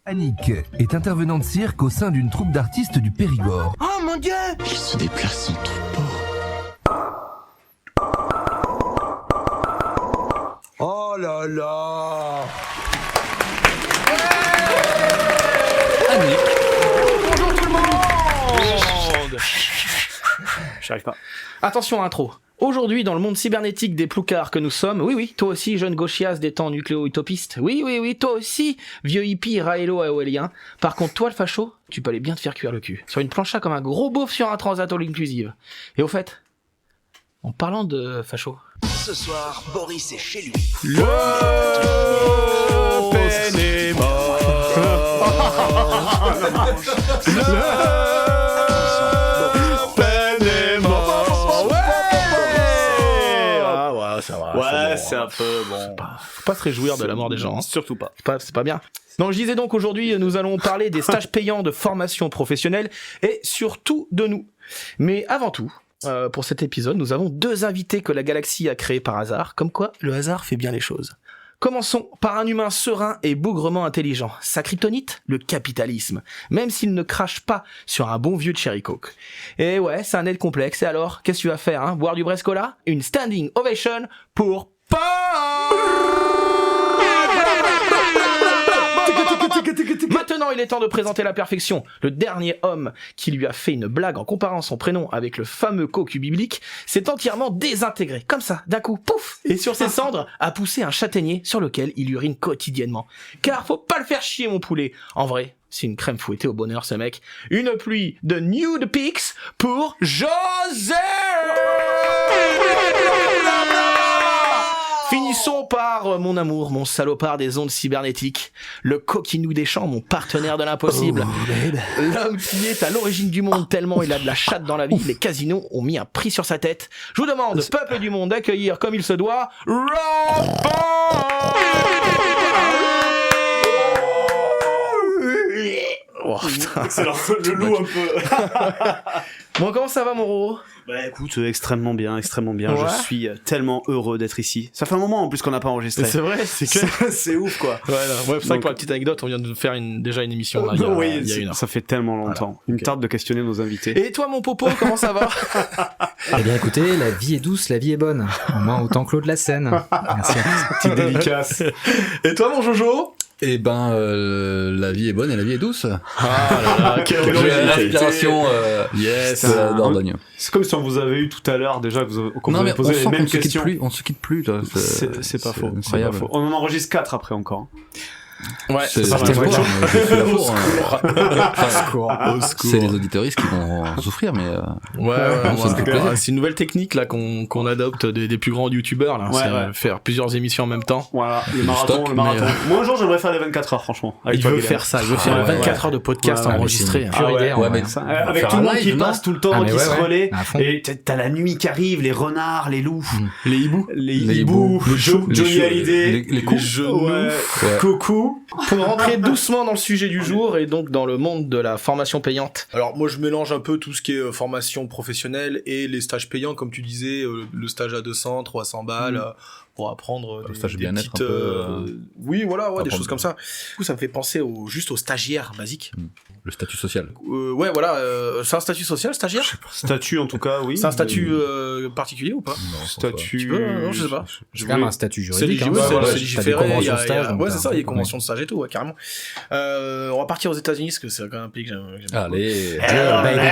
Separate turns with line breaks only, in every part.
Annick est intervenante cirque au sein d'une troupe d'artistes du Périgord.
Oh mon Dieu!
Il se déplace en troupeau.
Oh là là!
Annick.
Bonjour tout le monde.
J'arrive pas.
Attention intro. Aujourd'hui, dans le monde cybernétique des ploucards que nous sommes, oui, toi aussi, jeune gauchias des temps nucléo-utopistes, oui, toi aussi, vieux hippie raélo-aoélien. Par contre, toi, le facho, tu peux aller bien te faire cuire le cul. Sur une plancha comme un gros beauf sur un transat all inclusive. Et au fait, en parlant de facho...
Ce soir, Boris est chez lui.
Le peine est mort.
Ça va,
Ouais, c'est un peu bon.
Faut pas se réjouir de la mort des gens. Hein.
Surtout pas.
C'est pas bien. Non, je disais donc aujourd'hui, nous allons parler des stages payants de formation professionnelle et surtout de nous. Mais avant tout, pour cet épisode, nous avons deux invités que la galaxie a créés par hasard, comme quoi le hasard fait bien les choses. Commençons par un humain serein et bougrement intelligent. Sa kryptonite, le capitalisme. Même s'il ne crache pas sur un bon vieux Cherry Coke. Et ouais, c'est un aide complexe. Et alors, qu'est-ce que tu vas faire, hein? Boire du Brescola? Une standing ovation pour Paul! Maintenant, il est temps de présenter la perfection. Le dernier homme qui lui a fait une blague en comparant son prénom avec le fameux cocu biblique s'est entièrement désintégré, comme ça, d'un coup, pouf, et sur ses cendres a poussé un châtaignier sur lequel il urine quotidiennement. Car faut pas le faire chier, mon poulet. En vrai, c'est une crème fouettée au bonheur, ce mec. Une pluie de nude pics pour José. Finissons par mon amour, mon salopard des ondes cybernétiques, le coquinou des champs, mon partenaire de l'impossible, l'homme qui est à l'origine du monde tellement il a de la chatte dans la vie, les casinos ont mis un prix sur sa tête. Je vous demande, peuple du monde, d'accueillir comme il se doit, Oh, putain.
C'est le loup un peu.
Bon, comment ça va, mon Roro?
Bah écoute, extrêmement bien.
Ouais.
Je suis tellement heureux d'être ici. Ça fait un moment en plus qu'on n'a pas enregistré.
C'est vrai, c'est clair.
C'est ouf quoi.
Ouais, c'est vrai que pour la petite anecdote, on vient de faire déjà une émission là, il y a une heure.
Ça fait tellement longtemps.
Voilà.
Une tarde de questionner nos invités.
Et toi, mon popo, comment ça va?
Eh bien écoutez, la vie est douce, la vie est bonne. Au moins autant Claude Lassène. Merci.
Petite dédicace.
Et toi, mon Jojo?
Eh ben, la vie est bonne et la vie est douce.
Ah là là, quelle
J'ai
originalité.
l'inspiration Dordogne.
C'est comme si on vous avait eu tout à l'heure déjà, qu'on vous
Non mais
avait
on
posé
sent
les
qu'on
mêmes
se quitte
questions.
plus, on se quitte plus là.
C'est pas faux.
C'est incroyable.
On en enregistre 4 après encore.
Ouais,
C'est
pas
pas
vrai.
moi, je suis là pour.
Au secours.
C'est les auditoristes qui vont souffrir, mais
Ouais,
ça me fait plaisir.
c'est une nouvelle technique là qu'on adopte des plus grands youtubeurs là,
Ouais,
c'est
ouais.
faire plusieurs émissions en même temps.
Voilà, le marathon.
stock,
Moi
mais,
un jour j'aimerais faire les 24 heures franchement.
Il veut faire ça, il veut faire
ouais,
24 heures de podcast
Ouais, ouais,
enregistré.
Pure idée,
ouais,
en
mais
vrai.
Ça,
On
avec
va
tout le
faire un
monde qui
live, non
passe tout le temps,
Ah, mais
qui
ouais,
se
ouais,
relaie.
à fond.
Et t'as la nuit qui arrive, les renards, les loups,
Les hiboux.
les
Les
hiboux,
hiboux,
Johnny Hallyday,
les coups.
genoux.
ouais,
Ouais.
Coucou.
Pour rentrer doucement dans le sujet du jour et donc dans le monde de la formation payante.
Alors moi je mélange un peu tout ce qui est formation professionnelle et les stages payants comme tu disais, le stage à 200, 300 balles pour apprendre
Le stage bien-être un peu,
oui voilà, ouais, des
apprendre.
choses comme ça. Du coup ça me fait penser juste aux stagiaires basiques.
le statut social.
Ouais voilà, c'est un statut social stagiaire?
Statut en tout cas, oui.
C'est un statut particulier ou pas?
Statut.
Tu peux, non, je sais pas.
C'est quand même un statut
C'est
juridique.
légiféré,
T'as des
légiféré,
conventions
il y a-
de stage. donc
ouais
t'as
c'est ça,
un
il y a
peu-
conventions de stage et tout, ouais, carrément. On va partir aux États-Unis parce que c'est quand même un pays que j'aime beaucoup.
Allez.
Drill, baby,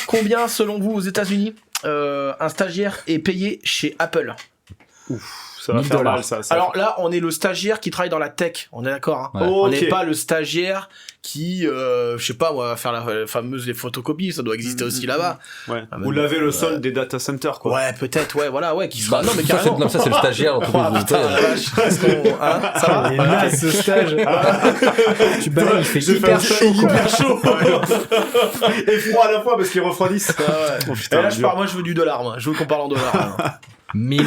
Combien selon vous aux États-Unis un stagiaire est payé chez Apple?
Ça va faire mal ça.
Alors là, on est le stagiaire qui travaille dans la tech, on est d'accord, hein.
Ouais.
On
Ok.
n'est pas le stagiaire qui, je sais pas, moi, va faire la fameuse les photocopies, ça doit exister aussi là-bas.
Ouais.
Ah,
Ou
mais-
laver le sol des data centers quoi.
Ouais, peut-être, ouais, voilà, ouais, qui sera.
Bah,
non, mais
ça,
carrément.
non, ça c'est le stagiaire.
Ah, putain, la vache, est-ce qu'on- hein, ça va?
Il est naze ce stage. Tu balayes, il fait
J'ai
hyper
fait
chaud. quoi.
hyper chaud. Et froid à la fois parce qu'ils refroidissent.
Ah ouais.
Oh,
Et
putain,
là, je
dur.
pars, moi, je veux du dollar, moi. Je veux qu'on parle en dollars. là.
$1000.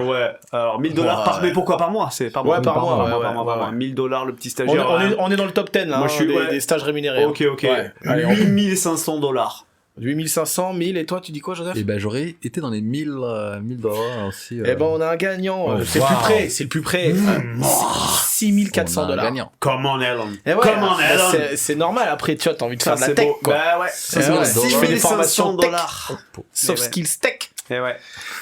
Ouais, alors $1000 par, mais pourquoi par mois? C'est par mois.
Ouais, par mois, ouais,
par mois,
ouais,
par mois.
ouais.
$1000 le petit
On
stagiaire.
est dans le top 10, là,
Moi,
hein,
je suis-
des,
ouais.
des stages rémunérés.
Ok, ok.
Ouais. Allez, on-
8500 $.
8500, 1000, et toi, tu dis quoi, Joseph?
Et ben j'aurais été dans les 1000 $1000 aussi.
Eh ben, on a un gagnant.
Oh,
c'est
wow.
le plus près. 6400 $.
Gagnant.
Come on, Elon.
Et ouais,
Come on, Elon.
c'est normal. Après, tu vois, t'as envie de faire de la
c'est
tech,
beau.
quoi.
Bah ouais.
C'est vrai. Tu fais des formations tech,
$.
soft
Ouais.
skills tech.
Et ouais.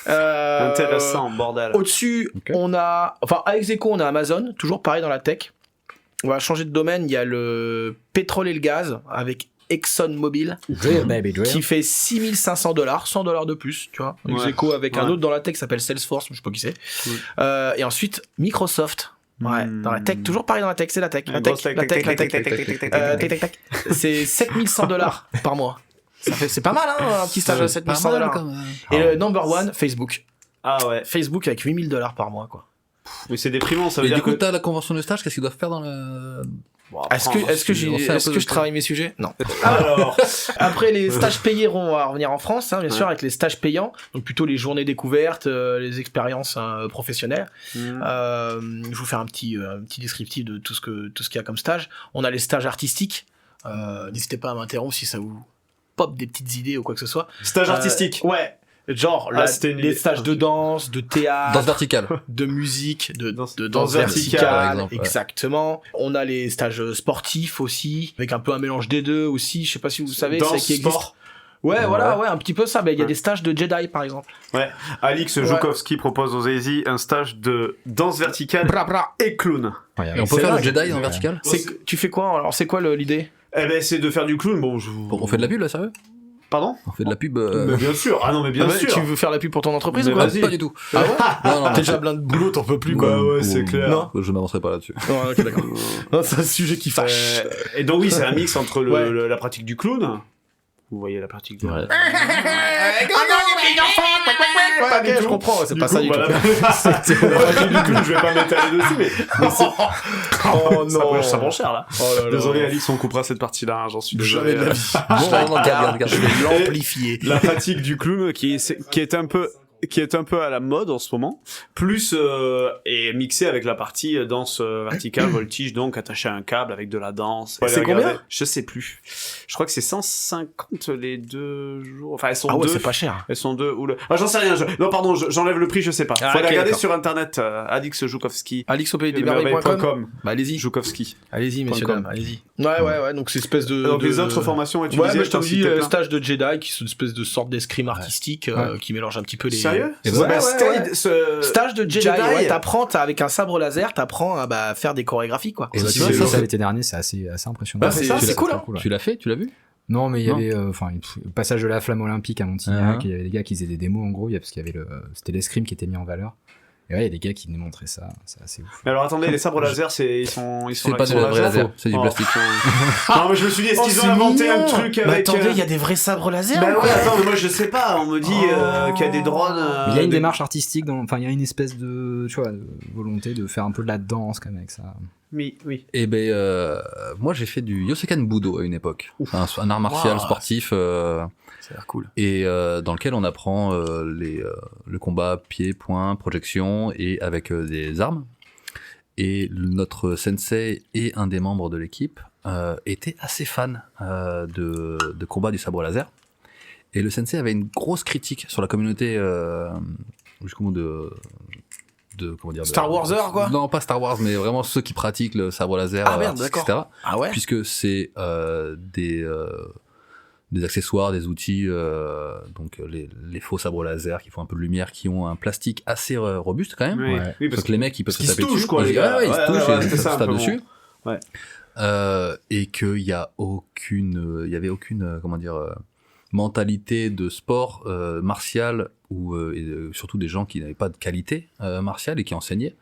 Euh,
Intéressant, bordel.
Au-dessus,
Ok.
on a, enfin, à ex-aequo, on a Amazon, toujours pareil dans la tech. On va changer de domaine. Il y a le pétrole et le gaz avec ExxonMobil
Drill, baby, drill.
qui fait $6500, $100 de plus, tu vois.
Ouais.
Ex-aequo avec un
Ouais.
autre dans la tech qui s'appelle Salesforce, je sais pas qui c'est.
Cool.
Et ensuite, Microsoft. Ouais, dans la tech, toujours pareil dans la tech, c'est la tech. La
Grosse
tech, la tech, la tech, tech. C'est $7100 par mois. C'est pas mal, hein, un petit stage à $7100. Et le number one, Facebook.
Ah ouais.
Facebook avec $8000 par mois, quoi.
Mais c'est déprimant, ça veut
Et
dire
du coup,
que...
t'as la convention de stage, qu'est-ce qu'ils doivent faire dans le.
Bon,
Est-ce que
on sait un peu de
je travaille mes sujets? Non.
Alors,
Après, les stages payés vont revenir en France, hein, bien sûr, avec les stages payants. Donc plutôt les journées découvertes, les expériences professionnelles. Je vais vous faire un petit descriptif de tout ce qu'il y a comme stage. On a les stages artistiques. N'hésitez pas à m'interrompre si ça vous pop des petites idées ou quoi que ce soit.
stage artistique.
Ouais. Genre
c'était une
les
idée.
stages de danse, de théâtre,
Danse verticale.
de musique, de danse
danse
verticale,
verticale,
par exemple, ouais.
exactement. On a les stages sportifs aussi, avec un peu un mélange des deux aussi. Je sais pas si vous savez,
Danse,
c'est qui existe.
sport.
Ouais,
Ouais.
voilà, ouais, un petit peu ça. Mais il y a
Ouais.
des stages de Jedi, par exemple.
Ouais. Alix Joukowski propose aux Easy un stage de danse verticale
Bra bra.
et clown.
Et on peut faire le Jedi en vertical.
Tu fais quoi alors? C'est quoi l'idée?
Eh ben, c'est de faire du clown. Bon,
On fait de la pub là, sérieux?
Pardon?
On fait de la pub.
Mais bien sûr. Ah non, mais bien
Ah ouais,
sûr.
Tu veux faire la pub pour ton entreprise
Mais
ou quoi?
vas-y.
Pas du tout.
Ah ouais?
Non, non,
T'es déjà plein de boulot, t'en peux plus
Bah
quoi.
ouais, c'est clair.
Non.
Je m'avancerai pas là-dessus.
Non, ok, d'accord. Non, c'est un sujet qui fâche.
Et donc oui, c'est un mix entre
Ouais.
la pratique du clown. Vous voyez la pratique du
Ouais.
Ok, je comprends, c'est pas ça du tout.
La pratique du clown, je vais pas m'étaler dessus, mais c'est...
Oh non.
Ça prend cher là.
Oh là là.
Désolé Alix, on coupera cette partie-là, hein, j'en suis désolé.
Jamais de la vie.
Non, garde.
Je vais l'amplifier.
La pratique du clown qui est un peu à la mode en ce moment, plus et mixé avec la partie danse verticale, voltige, donc attaché à un câble avec de la danse.
C'est
Regardez,
combien?
Je sais plus. Je crois que c'est 150 les 2 jours. Enfin, elles sont
Ah ouais,
deux.
c'est pas cher.
Elles sont deux ou le... Ah, j'en sais rien. Non, pardon, j'enlève le prix, je sais pas.
Ah,
Faut aller
ok,
regarder
d'accord.
sur internet. Alix Joukowski.
AlixOPDmerveille.com. Bah allez-y.
Joukowski.
Allez-y, messieurs,
.com.
dames, allez-y. Ouais, donc c'est une espèce de...
Donc
de-
les autres formations, et tu
Ouais,
disais,
mais je te
t'en
dis,
citais plein.
stage de Jedi, qui sont une espèce de sorte d'escrime artistique, qui mélange un petit peu les...
Sérieux?
Et
Ça
voilà.
s'appelle
Ouais.
Stage
Stage de Jedi, ouais, t'apprends, avec un sabre laser, t'apprends à faire des chorégraphies, quoi.
Et bah,
Si,
tu vois,
j'ai vu
ça,
ça l'été dernier, c'est assez impressionnant.
Bah, c'est ça,
tu
c'est
l'as-
cool, hein.
Tu l'as fait? Tu l'as vu?
Non, mais il y
Non.
avait, le passage de la flamme olympique à Montignac, il y avait des gars qui faisaient des démos, en gros, parce qu'il y avait c'était l'escrime qui était mis en valeur. Et ouais, il y a des gars qui nous montraient ça, c'est assez ouf.
Mais alors attendez, les sabres laser, ils sont
C'est
là,
pas
ils
du
sont
vrai
là,
laser,
faux.
c'est du
Oh.
plastique.
Non, mais je me suis dit, est-ce qu'ils ont inventé un truc
Mais
avec...
attendez, il y a des vrais sabres laser
Bah
ou quoi?
ouais, attends, mais moi je sais pas, on me dit qu'il y a des drones...
Mais il y a une démarche artistique, il y a une espèce de, tu vois, de volonté de faire un peu de la danse, quand même, avec ça.
Oui.
Et ben, moi j'ai fait du Yosekan Budo à une époque. Un art martial
Wow.
sportif.
Ça a l'air cool.
Et dans lequel on apprend le combat pied, poing, projection et avec des armes. Et notre sensei et un des membres de l'équipe étaient assez fans de combat du sabre laser. Et le sensei avait une grosse critique sur la communauté jusqu'au bout de comment dire,
Star Warser, quoi?
Non, pas Star Wars, mais vraiment ceux qui pratiquent le sabre laser,
Ah, merde, d'accord.
etc.
Ah ouais?
Puisque c'est des accessoires, des outils, donc les faux sabres laser qui font un peu de lumière, qui ont un plastique assez robuste quand même.
Oui,
Ouais.
oui,
Parce que les mecs ils peuvent se
qu'ils se
taper
touchent,
dessus.
quoi, les
Ouais,
gars.
ouais, ils se
Ouais,
touchent
ouais,
et
c'est
ils
ça,
se
un
tapent
peu
dessus.
Ouais.
Et qu'il y a aucune, il y avait aucune, comment dire, mentalité de sport martial ou surtout des gens qui n'avaient pas de qualité martiale et qui enseignaient.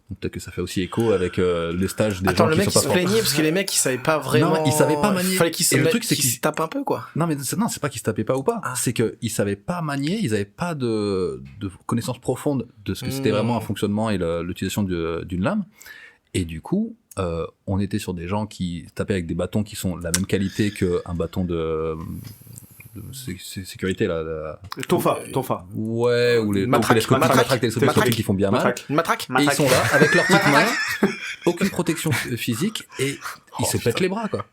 Donc peut-être que ça fait aussi écho avec les stages des
Attends,
gens
le
qui
mec
sont
il se
pas forts.
plaignait parce que les mecs ils savaient pas vraiment.
Non, ils savaient pas manier.
Fallait qu'ils se
Et le
mettent-
truc, c'est
qu'ils
qu'ils-
se tapent un peu, quoi.
Non, mais c'est pas qu'ils se tapaient pas ou pas.
Ah.
C'est qu'ils savaient pas manier, ils avaient pas de connaissance profonde de ce que c'était vraiment un fonctionnement et l'utilisation d'une lame. Et du coup, on était sur des gens qui tapaient avec des bâtons qui sont la même qualité qu'un bâton de sécurité, là.
Tonfa.
Ouais, ou les
Matraque,
matraques télescopiques
matraque.
qui font bien mal.
Matraque.
Une matraque?
Et ils sont là, avec leurs petites mains, aucune protection physique, et ils se pètent les bras, quoi.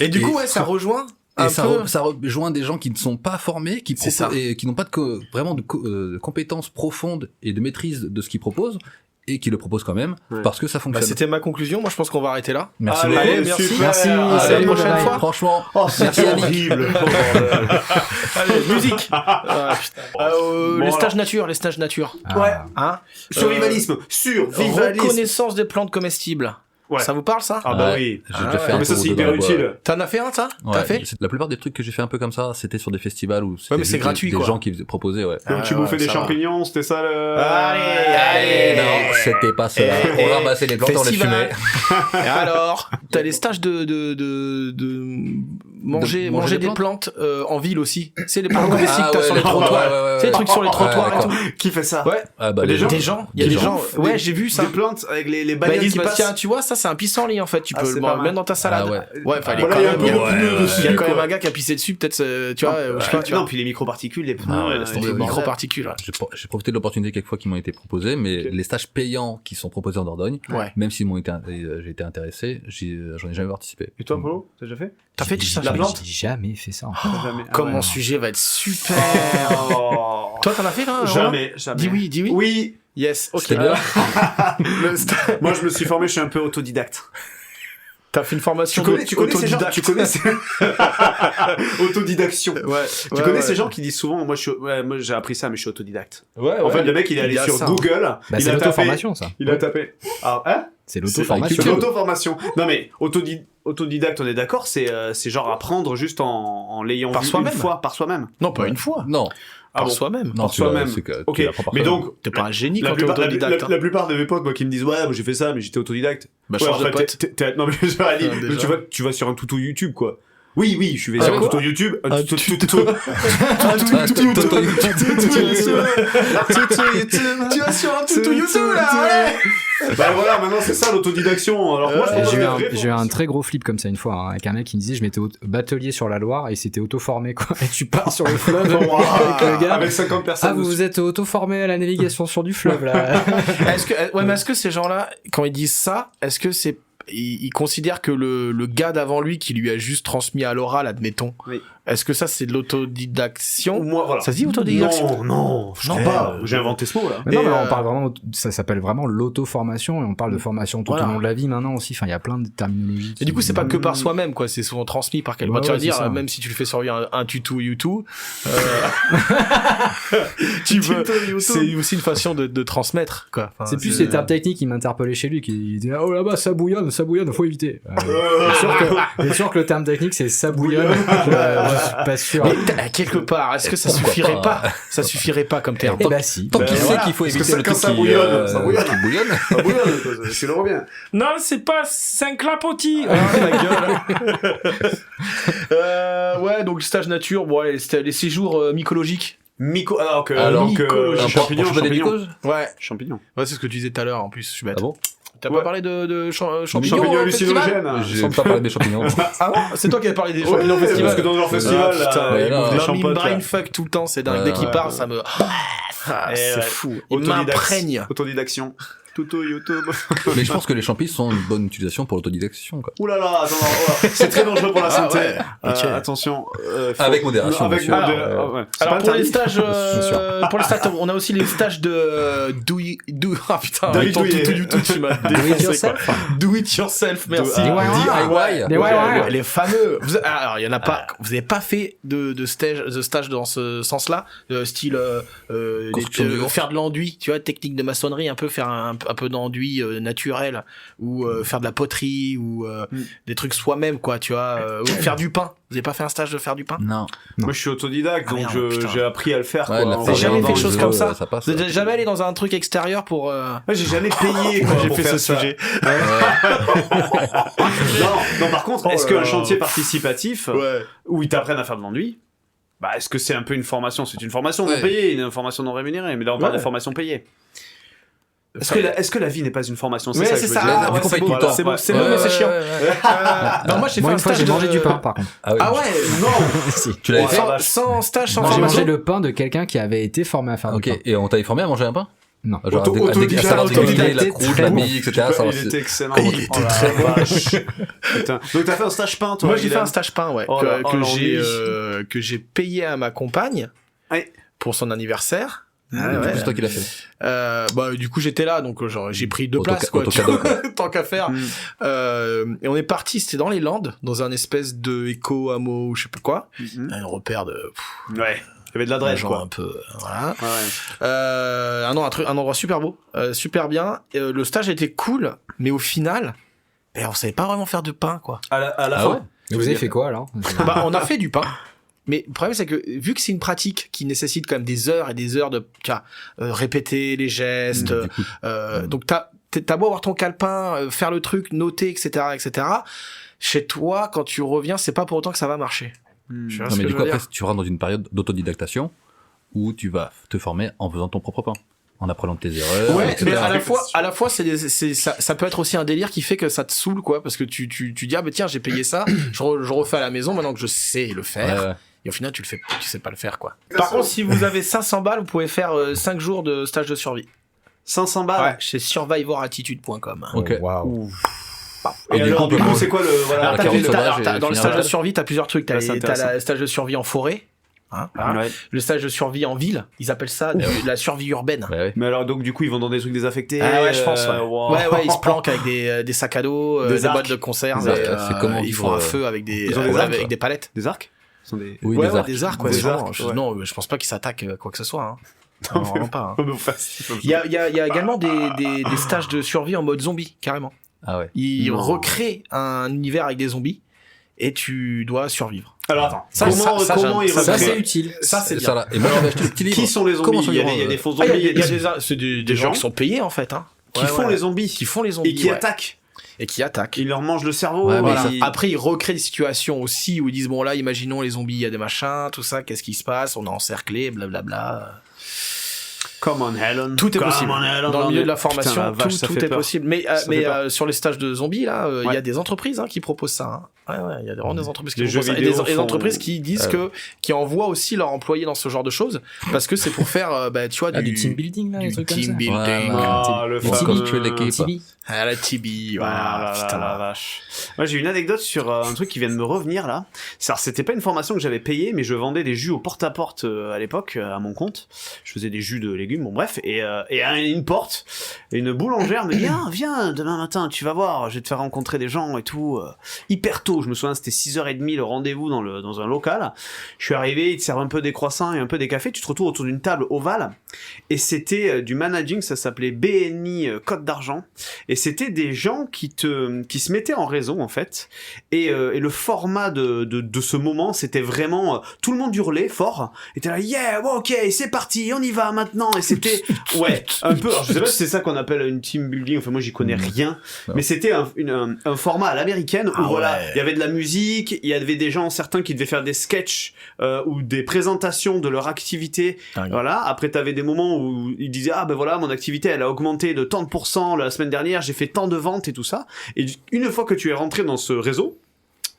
Et du
Et-
coup, ouais, ça rejoint
ça rejoint des gens qui ne sont pas formés, qui
C'est ça.
et qui n'ont pas vraiment de compétences profondes et de maîtrise de ce qu'ils proposent et qui le proposent quand même parce que ça fonctionne.
C'était ma conclusion. Moi, je pense qu'on va arrêter là.
Merci
Allez,
beaucoup.
merci.
super.
Merci.
Allez,
À la prochaine
bye.
fois.
Franchement,
C'est
merci Yannick.
horrible.
Allez, musique. Ah, putain.
Bon,
les stages nature, les stages nature.
Ouais.
Hein
Survivalisme. Survivalisme.
Reconnaissance des plantes comestibles.
Ouais.
Ça vous parle, ça?
Ah bah
Ouais,
oui.
J'ai déjà fait
Non,
un
mais ça
tour
c'est
dedans,
hyper
ouais.
utile.
T'en as fait un, ça? T'as fait?
La plupart des trucs que j'ai fait un peu comme ça, c'était sur des festivals où c'était
mais c'est
juste
gratuit,
des
quoi.
gens qui proposaient, ouais.
Donc tu bouffais des
ça va.
champignons, c'était ça le...
Allez.
Non, c'était pas cela. On ramassait les plantes, on les
Festival.
fumait.
Et alors, t'as les stages de manger
manger
des
des
plantes en ville aussi. C'est les plantes comestibles que t'as sur les
ouais,
trottoirs. C'est les trucs sur les trottoirs et tout.
Qui fait ça?
Ouais.
Ah bah
Des
les
gens.
Des gens. Il y a
Des
des gens.
gens.
Ouais, j'ai vu ça.
Des plantes avec les
Bah, ils
bagnoles
disent,
qui
bah,
passent.
tiens, tu vois, ça c'est un pissenlit en fait. Tu
Ah,
peux
c'est
le
pas mal.
mettre dans ta salade.
Ah ouais.
Ouais, enfin,
Voilà, il y a un peu de pneu
il y
dessus,
a quand même
quoi.
un gars qui a pissé dessus, peut-être, tu vois, je sais pas, tu
Non,
vois.
puis les microparticules, les pneus,
Ah ouais, laisse tomber.
Les
bordel.
microparticules. Ouais.
J'ai profité de l'opportunité quelquefois qui m'ont été proposées, mais les stages payants qui sont proposés en Dordogne,
Ouais.
même s'ils j'ai été intéressé, j'en ai jamais participé.
Et toi, Polo, t'as déjà fait?
T'as fait du
J'ai-
stage
La
de
plante
J'ai jamais fait ça.
Jamais. Ah
Comme
ouais,
mon
non.
sujet va être super.
Oh.
Toi, t'en as fait là? Romain
Jamais, jamais.
Dis oui, dis oui.
Oui.
Yes, ok.
C'était bien.
Le sta-
Moi, je me suis formé, je suis un peu autodidacte.
T'as fait une formation
Tu connais ces gens,
autodidacte.
tu connais ces... Autodidaction.
Ouais.
Tu connais ces gens qui disent souvent, moi j'ai appris ça, mais je suis autodidacte.
Ouais,
En fait, le mec, il est allé
y a
sur
ça.
Google,
Bah,
il
c'est
a tapé,
l'auto-formation, ça.
il a tapé. Ah, hein?
C'est
C'est
l'auto-formation.
l'auto-formation. Non mais autodidacte, on est d'accord, c'est genre apprendre juste en l'ayant
Par
vu
soi-même.
une fois par soi-même.
Non, pas une fois.
Non,
Par
bon.
soi-même.
non,
Par soi-même. Ok,
Tu l'apprends par
mais
toi-même.
donc
T'es pas un génie
la
quand t'es
plupart,
autodidacte.
la plupart de mes potes, moi, qui me disent ouais, moi, j'ai fait ça, mais j'étais autodidacte.
Bah,
Ouais,
change
en
de
fait,
pote.
non mais je vais aller,
déjà.
tu vas sur un tuto YouTube quoi. Oui, je suis
Ah,
sur un
quoi
tuto YouTube, un
Un
tuto
tuto. Tu vas sur un tuto YouTube là, ouais.
Bah voilà, maintenant c'est ça l'autodidaction. Alors moi, je
Et
pense
J'ai eu,
que
un,
c'est
j'ai eu un très gros flip comme ça une fois, hein, avec un mec qui me disait je m'étais batelier sur la Loire et il s'était auto-formé quoi. Et tu pars sur le fleuve avec le gars.
avec 50 personnes.
Ah, vous
dessus.
vous êtes auto-formé à la navigation sur du fleuve là.
Mais est-ce que ces gens-là, quand ils disent ça, est-ce que c'est ils considèrent que le gars d'avant lui qui lui a juste transmis à l'oral, admettons.
Oui.
Est-ce que ça c'est de l'autodidaction?
Moi, voilà.
Ça se dit autodidaction?
Non, je crois pas. J'ai inventé ce mot là.
Mais non,
Et,
mais on parle vraiment, ça s'appelle vraiment l'auto-formation et on parle de formation tout
Voilà.
au long de la vie maintenant aussi. Enfin, il y a plein de terminologies.
Et du coup, c'est pas que par soi-même, quoi. C'est souvent transmis par quelqu'un.
Ouais,
Tu vas
ouais,
dire,
c'est ça.
même si tu le fais sur un tuto YouTube, tu veux, c'est aussi une façon de transmettre, quoi. Enfin,
C'est plus les termes techniques qui m'interpellaient chez lui, qui disaient oh là-bas ça bouillonne, faut éviter. C'est sûr que le terme technique c'est ça bouillonne. Je suis pas sûr.
Mais quelque part, est-ce que ça suffirait pas? Ça suffirait pas comme terme.
Eh bah si.
Tant qu'il sait
voilà.
qu'il faut
Parce que
éviter
ça,
le
quand
truc
ça bouillonne, ça bouillonne.
qui bouillonne.
Ah bouillonne, c'est le revient.
Non, c'est pas 5 clapotis. La gueule. Ouais, donc stage nature, ouais, c'était les séjours mycologiques.
Alors que
mycologie.
champignons,
Pour choper des
champignons.
mycoses
Ouais.
Champignons.
Ouais, c'est ce que tu disais tout à l'heure, en plus, je suis bête.
Ah bon?
T'as
Ouais.
pas parlé de champignons
Champignons
au festival?
hallucinogènes.
J'ai pas parlé des champignons.
Ah ouais? C'est toi qui avais parlé des
Ouais,
champignons au festival.
parce que dans leur festival,
Ah, putain,
là,
ils
ils
bouffent
bouffent des
non, mais il me
champotes, là.
brainfuck tout le temps, c'est dingue.
Ouais,
Dès qu'il
ouais.
parle, ça me... Ah,
Eh
c'est
ouais.
fou. Il
Autodidax.
m'imprègne.
Autodidaction. Tuto YouTube.
Mais je pense que les champis sont une bonne utilisation pour l'autodidaction, quoi.
Ouh là là, attends, c'est très dangereux pour la santé.
ouais. Ok.
Attention.
Avec modération,
Avec
bien sûr.
modération. Ouais. C'est
Alors
pas
pour les
interdit.
stages, on a aussi les stages de ah putain,
Do
avec
it
ton
yourself.
tuto YouTube, tu m'as
Do it
défoncé,
yourself.
quoi. Do it yourself, merci.
DIY.
DIY.
DIY.
Les fameux. Alors il y en a pas. Vous avez pas fait de stage dans ce sens-là, style
Construction de ours.
faire de l'enduit, tu vois, technique de maçonnerie, un peu faire un peu d'enduit naturel, ou faire de la poterie, ou des trucs soi-même, quoi, tu vois, ou faire du pain. Vous avez pas fait un stage de faire du pain?
Non.
Moi, je suis autodidacte,
Ah,
donc
merde, putain.
j'ai appris à le faire.
Ouais,
quoi.
la
En
T'as
forge
jamais
dans
fait
le
chose
jeu,
comme ça?
ça passe.
Vous êtes jamais allé dans un truc extérieur pour
Ouais, j'ai jamais payé quoi,
J'ai
pour
fait
faire
ce
ça.
sujet.
Non, par contre,
Oh
est-ce
là
qu'un
là.
chantier participatif
Ouais.
où ils t'apprennent à faire de l'enduit, bah est-ce que c'est un peu une formation? C'est une formation non
Ouais.
payée, une formation non rémunérée, mais là on parle
Ouais.
de formation payée. Est-ce que la vie n'est pas une formation?
Ouais,
que
c'est
je
ça.
veux dire.
Ah, ouais,
qu'on paye
c'est
tout
beau,
le temps.
c'est beau,
Ouais.
c'est beau, mais c'est chiant. Non, moi j'ai fait
Moi
un
une fois
stage
j'ai
de...
mangé du pain par contre.
Ah oui.
Ah ouais,
Non.
Si.
Tu l'avais
Ouais.
fait?
sans stage, sans
Non, j'ai
formation.
mangé le pain de quelqu'un qui avait été formé à faire
Ok.
du pain.
Et on t'avait formé à manger un pain?
Non.
Genre,
Autodidacte,
à savoir décliner la
autodidacte,
croûte, la bille, etc.
Il était excellent.
Il était très
bon. Putain. Donc t'as fait un stage peint, toi?
Moi, j'ai fait
Guilhem
un stage peint, ouais,
Oh là,
que j'ai payé à ma compagne
Ouais.
pour son anniversaire.
Du coup, c'est toi qui l'as fait.
Bah, du coup, j'étais là, donc genre, j'ai pris 2 places, quoi,
autocadeau,
tant qu'à faire. Et on est parti, c'était dans les Landes, dans un espèce de éco-hameau ou je sais pas quoi. Un repère de...
Ouais. Il y avait de la draine,
genre
quoi.
un peu, voilà.
Ouais.
Un endroit super beau, super bien. Le stage était cool, mais au final, on savait pas vraiment faire de pain, quoi.
À la fin.
Ouais.
Mais vous avez fait quoi alors?
Bah, on a fait du pain. Mais le problème, c'est que vu que c'est une pratique qui nécessite quand même des heures et des heures de répéter les gestes, donc t'as beau avoir ton calepin, faire le truc, noter, etc., etc. Chez toi, quand tu reviens, c'est pas pour autant que ça va marcher. Tu vois
Non,
ce
mais
que
du
je
coup,
veux
après,
dire
tu rentres dans une période d'autodidactation où tu vas te former en faisant ton propre pain, en apprenant tes erreurs.
Ouais,
etc.
mais à la fois, ça peut être aussi un délire qui fait que ça te saoule, quoi, parce que tu dis, ah, bah tiens, j'ai payé ça, je refais à la maison maintenant que je sais le faire.
Ouais.
Et au final, tu sais pas le faire, quoi. Par contre, si vous avez 500 balles, vous pouvez faire 5 jours de stage de survie.
500 balles.
Ouais, chez survivorattitude.com.
Ok.
Waouh.
Et
Et
alors, du coup, c'est quoi le, voilà,
La
T'as
carotte
vu,
sauvage et
dans le
finir
stage
la
de
table.
survie, t'as plusieurs trucs. T'as
Ouais, c'est intéressant.
le stage de survie en forêt. Voilà.
Ouais.
Le stage de survie en ville, ils appellent ça la survie urbaine.
Ouais.
Mais alors, donc, du coup, ils vont dans des trucs désaffectés.
Ah ouais, je pense, ouais.
wow.
Ouais, ils se planquent avec des sacs à dos,
Des
des
arcs.
boîtes de conserve,
Des arcs,
et,
c'est comment
ils
vivre,
font un feu avec des
Ils ont des arcs,
avec
quoi.
des palettes.
Des arcs? Ce sont des...
Oui,
Ouais,
des arcs.
des arcs, ouais,
Des
sûrement.
arcs, ouais.
Non, je pense pas qu'ils s'attaquent quoi que ce soit. Non, vraiment pas.
Oh, mais enfin,
Il y a également des stages de survie en mode zombie, carrément.
Ah ouais.
Ils
Non.
recréent un univers avec des zombies et tu dois survivre.
Alors, attends.
Ça,
Comment ils
ça,
Ça,
recréent
c'est utile.
Ça, c'est bien.
Ça là. Et moi, j'avais acheté le petit livre.
Qui sont les
Comment
zombies? Il y a
survivre,
des faux
Ah,
zombies.
il y a c'est des gens
gens
qui sont payés en fait, hein.
qui font les zombies.
Qui font les zombies
Et qui
ouais.
attaquent.
Et qui attaquent.
Ils leur mangent le cerveau.
Ouais, mais
Voilà.
ils-
Après, ils recréent des situations aussi où ils disent bon là, imaginons les zombies, il y a des machins, tout ça, qu'est-ce qui se passe, on est encerclé, blablabla.
Come on, Helen.
Tout est
Come
possible.
on, Helen.
Dans le milieu de la
Putain,
formation,
la vache, ça
tout
fait
est
peur.
possible. Mais
Ça fait peur.
sur les stages de zombies là, il y
Ouais.
a des entreprises qui proposent ça. Hein. Ouais, il y a vraiment des entreprises qui
Les
proposent
jeux
ça. Et
vidéo
des
font-
entreprises qui disent qui envoient aussi leurs employés dans ce genre de choses parce que c'est pour faire, tu vois,
Du team building, là,
du
des trucs comme
team
ça.
building.
Ouais,
Ah, le
Pour
fameux...
constituer l'équipe.
Tibi.
Ah, la Tibi,
Ah,
voilà,
la
putain.
vache. Moi, j'ai une anecdote sur un truc qui vient de me revenir là. Alors, c'était pas une formation que j'avais payée, mais je vendais des jus au porte-à-porte à l'époque, à mon compte. Je faisais des jus de légumes, bon bref. Et à une porte, une boulangère me dit ah, viens, demain matin, tu vas voir, je vais te faire rencontrer des gens et tout. Hyper tôt, je me souviens, c'était 6h30 le rendez-vous dans un local. Je suis arrivé, ils te servent un peu des croissants et un peu des cafés. Tu te retrouves autour d'une table ovale. Et c'était du managing, ça s'appelait BNI Côte d'Argent. Et c'était des gens qui se mettaient en réseau, en fait. Et le format de ce moment, c'était vraiment, tout le monde hurlait fort. Et t'es là, yeah, bon, ok, c'est parti, on y va maintenant. Et c'était, ouais, un peu, alors je sais pas si c'est ça qu'on appelle une team building, enfin moi j'y connais rien.
Non.
Mais c'était un format à l'américaine où
Ah
voilà,
ouais.
il y avait de la musique, il y avait des gens, certains qui devaient faire des sketchs ou des présentations de leur activité.
Dingue.
Voilà. Après, t'avais des moments où ils disaient ah ben voilà, mon activité elle a augmenté de tant de pourcents la semaine dernière, j'ai fait tant de ventes et tout ça. Et une fois que tu es rentré dans ce réseau,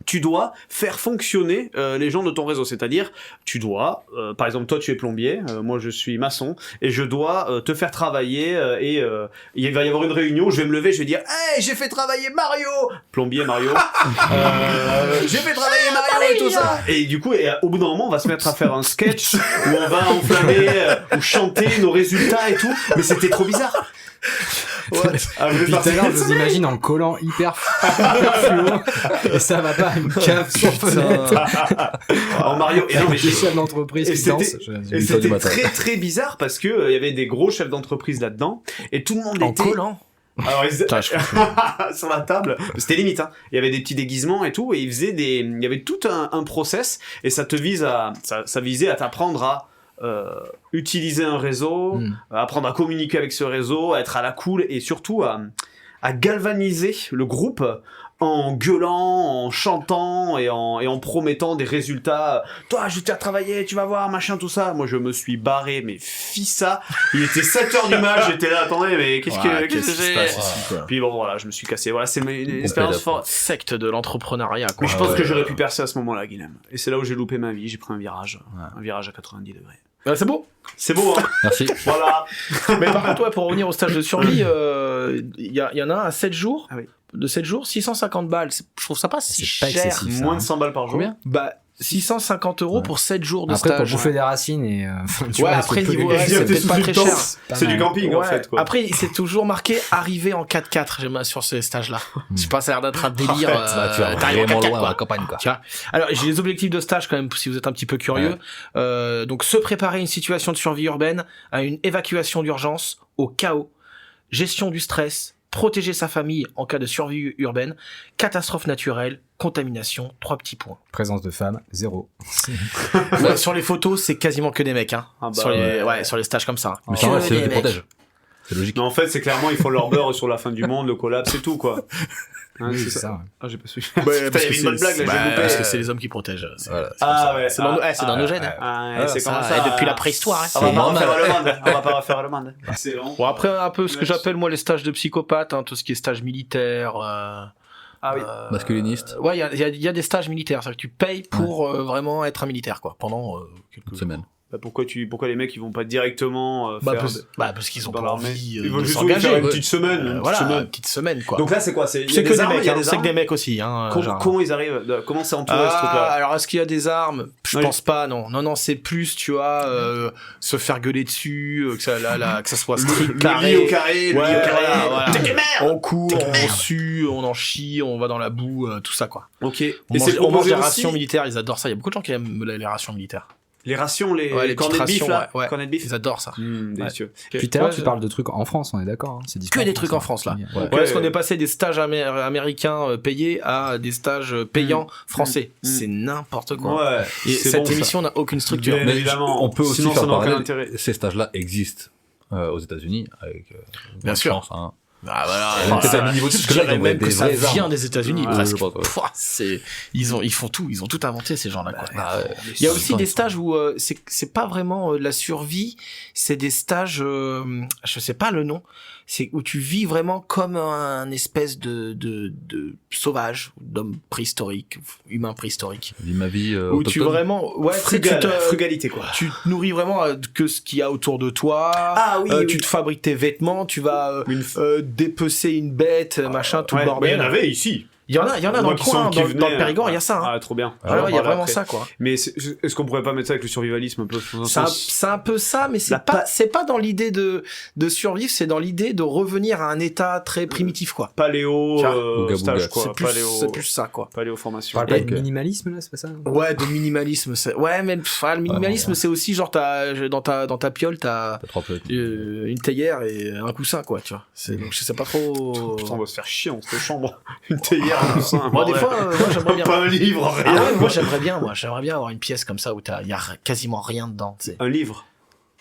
tu dois faire fonctionner les gens de ton réseau, c'est-à-dire tu dois, par exemple toi tu es plombier, moi je suis maçon, et je dois te faire travailler et il va y avoir une réunion, je vais me lever, je vais dire hey j'ai fait travailler Mario, plombier Mario, j'ai fait travailler Mario et tout ça, et du coup au bout d'un moment on va se mettre à faire un sketch où on va enflammer ou chanter nos résultats et tout, mais c'était trop bizarre. Ouais. Ah, vous êtes
Depuis tout
parti
à l'heure, je vous imagine en collant hyper fluo et ça va pas, une cave sur fenêtre.
en Mario, et non mais
Des chefs d'entreprise
et
qui dansent.
c'était-
Je-
Et
du
c'était
matin.
très très bizarre parce que il y avait des gros chefs d'entreprise là-dedans et tout le monde
En
était
collant.
alors ils...
Putain, je
sur la table, c'était limite hein. Il y avait des petits déguisements et tout et ils faisaient il y avait tout un process et ça visait à t'apprendre à utiliser un réseau, apprendre à communiquer avec ce réseau, à être à la cool et surtout à galvaniser le groupe en gueulant, en chantant et en promettant des résultats. Toi, je vais te faire travailler, tu vas voir, machin, tout ça. Moi, je me suis barré, mais fissa. Il était 7h du mat, j'étais là, attendez, mais qu'est-ce que
qui se
j'ai
passe ici, quoi.
Puis bon, voilà, je me suis cassé. Voilà, c'est une expérience forte.
Secte de l'entrepreneuriat, quoi.
Mais je pense que j'aurais pu percer à ce moment-là, Guilhem. Et c'est là où j'ai loupé ma vie, j'ai pris un virage à 90 degrés.
C'est beau.
C'est beau, hein.
Merci.
Voilà.
Mais par contre, ouais, pour revenir au stage de survie, il y en a un à 7 jours.
Ah oui.
De 7 jours, 650 balles. Je trouve ça pas si
C'est pas
cher.
excessif. Ça,
Moins
hein.
de 100 balles par jour.
Combien?
Bah, 650 € pour 7 jours de
Après, pour
stage.
bouffer des racines et. Tu
Ouais,
vois,
après,
c'est peu
niveau
léger.
reste, c'est peut-être pas très cher.
C'est du camping, en
Ouais.
fait, quoi.
Après, c'est toujours marqué arriver en 4x4, j'aime bien sur ces stages-là. Je sais pas, ça a l'air d'être un délire.
Bah, tu vas
t'arrives en
vraiment
4x4,
loin
quoi.
à la campagne, quoi.
Tu vois. Alors, j'ai les objectifs de stage quand même, si vous êtes un petit peu curieux. Donc, se préparer à une situation de survie urbaine, à une évacuation d'urgence, au chaos, gestion du stress, protéger sa famille en cas de survie urbaine, catastrophe naturelle, contamination, 3 petits points.
Présence de femmes, 0.
Ouais, sur les photos, c'est quasiment que des mecs, hein.
Ah bah
sur les,
ouais.
sur les stages comme ça.
Mais
Que
ça, c'est eux
des
qui
mecs.
protègent. C'est logique.
Mais en fait, c'est clairement, ils font leur beurre sur la fin du monde, le collapse, c'est tout, quoi. Hein,
Oui,
c'est
c'est
ça.
ça. Ouais.
Ah, j'ai pas su.
Ouais,
Putain,
parce
il y
que
avait une bonne blague, là,
bah,
j'ai loupé.
parce que c'est les hommes qui protègent.
Voilà.
Ah ouais.
C'est dans nos gènes. hein.
Ah,
Ah,
c'est
ça,
comme ça.
et depuis la préhistoire. hein.
On va pas
normal.
refaire le monde. On va pas refaire le monde. Excellent.
Bon, après, un peu ce que j'appelle, moi, les stages de psychopathes, hein, tout ce qui est stage militaire.
Ah oui.
Masculiniste.
Ouais, il y a des stages militaires. C'est-à-dire que tu payes pour vraiment être un militaire, quoi, pendant quelques
Une semaine.
Bah, pourquoi les mecs ils vont pas directement
Bah,
faire
parce qu'ils ont
dans
pas
l'armée.
envie
Ils vont
de
juste
s'engager.
faire une petite semaine. Une
Voilà,
petite
une
semaine.
petite semaine, quoi.
Donc là, c'est quoi? C'est il y a
C'est que
des
des
armes,
mecs,
il y a
hein,
des
c'est que
armes.
des mecs aussi. Hein, genre.
Comment ils arrivent? Comment c'est entouré ce truc-là?
Alors est-ce qu'il y a des armes? Je
Ouais.
pense pas, non. Non, c'est plus, tu vois, se faire gueuler dessus, que ça soit strict,
Le
carré.
lit au carré, le
Ouais,
lit au carré.
voilà.
T'es que merde!
On court, on sue, on en chie, on va dans la boue, tout ça, quoi.
Ok. Et
On
c'est
mange, on mange
proposé
des
aussi
rations militaires, ils adorent ça. Il y a beaucoup de gens qui aiment les rations militaires.
les rations, les
Ouais, les
cornets de
petites
bif
rations,
là.
ouais.
Cornets de bif.
Ils adorent ça.
Délicieux.
Puis tout à l'heure,
Ouais,
tu parles de trucs en France, on est d'accord. Hein, c'est
Que
différent
des trucs en France, là.
Ouais.
Ouais, parce qu'on est passé des stages américains payés à des stages payants français. C'est n'importe quoi.
Ouais.
Et
c'est
cette
bon, ça.
émission n'a aucune structure.
Bien
Mais
évidemment.
on peut aussi
Sinon,
faire
ça n'a aucun
parallèle.
intérêt.
Ces stages-là existent aux États-Unis avec
Bien sûr.
chance, hein.
Ah, voilà.
Ouais, peut-être un niveau de-
Je
parce que là,
dirais
ils ont
même
des
que ça
vraies
vient
armes.
des États-Unis,
Ouais,
presque.
je pense, ouais.
Pouah, ils font tout, ils ont tout inventé, ces gens-là, quoi.
Ouais.
Il y a aussi des stages où c'est pas vraiment de la survie, c'est des stages, je sais pas le nom, c'est où tu vis vraiment comme un espèce de sauvage, d'homme préhistorique, humain préhistorique.
Vis ma vie
Où tu
autochtone.
vraiment, ouais,
Frugalité quoi.
tu te nourris vraiment que ce qu'il y a autour de toi.
Ah oui, oui.
Tu te fabriques tes vêtements, tu vas dépecer une bête, machin, tout le
Ouais, mais
bordel.
il y en avait ici.
Il y en a dans
Moi
le
qui
coin,
sont- qui
dans le
venaient,
Périgord, il y a ça. Hein.
Ah, trop bien.
Alors, il y a
Voilà,
vraiment
après.
ça, quoi.
Mais est-ce qu'on pourrait pas mettre ça avec le survivalisme un peu dans un sens-
C'est un peu ça, mais
La pa-
c'est pas dans l'idée de survivre, c'est dans l'idée de revenir à un état très primitif, quoi.
Paléo
Tiens,
Ouga
stage
Bouga.
quoi.
C'est plus ça, quoi.
Paléo
Tu
formation.
parles pas de
Ok.
minimalisme, là, c'est pas ça
Ouais, de minimalisme. Ouais, mais le minimalisme, c'est aussi genre dans ta piole, t'as
T'as trois peu.
une théière et un coussin, quoi, tu vois. Donc je sais pas trop.
Putain, on va se faire chier dans cette chambre. Une théière, un coussin.
Moi, des
bordel.
fois, moi j'aimerais bien.
Pas un livre,
Ah
rien.
ouais, moi j'aimerais bien avoir une pièce comme ça où il y a quasiment rien dedans, tu sais.
Un livre.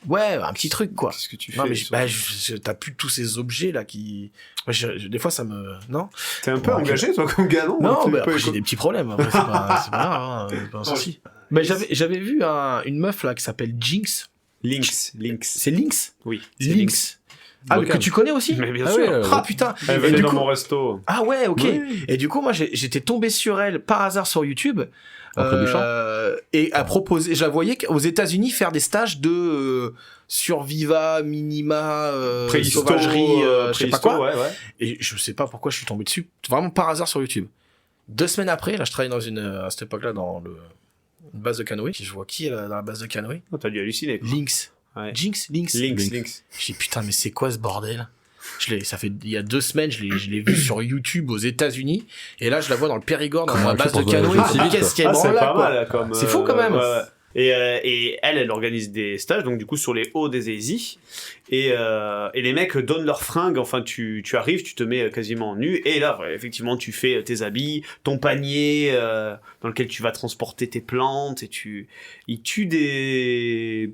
Ouais, un petit truc, quoi.
Qu'est-ce que tu fais
Non, mais
sur-
t'as plus tous ces objets là qui. Moi, des fois, ça me. Non.
T'es un peu
Ouais,
engagé, toi, comme gars, non?
Non,
T'es
mais
un peu
après, j'ai des petits problèmes. Après, c'est pas grave, hein, c'est pas un souci. Mais j'avais vu une meuf là qui s'appelle Jinx.
Lynx.
C'est Lynx.
Oui.
Lynx. Ah, mais que tu connais aussi?
Mais bien
Ah
sûr.
ouais,
Ah putain.
Elle
Et
venait
du
dans
coup-
mon resto.
Ah ouais, ok.
Oui.
Et du coup, moi, j'étais tombé sur elle par hasard sur YouTube.
En trébuchant
Et à proposer, je la voyais aux États-Unis faire des stages de surviva, minima,
Préhisto,
sauvagerie, je sais pas
préhisto,
quoi.
ouais, ouais.
Et je sais pas pourquoi je suis tombé dessus. Vraiment par hasard sur YouTube. 2 semaines après, là, je travaillais à cette époque-là dans une base de canoë. Je vois qui est dans la base de canoë.
Oh, t'as dû halluciner. quoi.
Lynx.
Ouais.
Lynx.
Lynx.
J'ai dit putain, mais c'est quoi ce bordel? Ça fait il y a 2 semaines, je l'ai vu sur YouTube aux États-Unis, et là je la vois dans le Périgord dans
Comment
ma
elle
base
fait
de
pour se
canoë.
voyager aussi vite,
Qu'est-ce qui est
Ah, c'est
branle là,
pas
quoi.
mal, comme.
C'est fou, quand même.
Ouais, ouais. Et elle organise des stages, donc du coup sur les hauts des Aisies. Et les mecs donnent leurs fringues, enfin tu arrives, tu te mets quasiment nu, et là ouais, effectivement tu fais tes habits, ton panier dans lequel tu vas transporter tes plantes, et ils tuent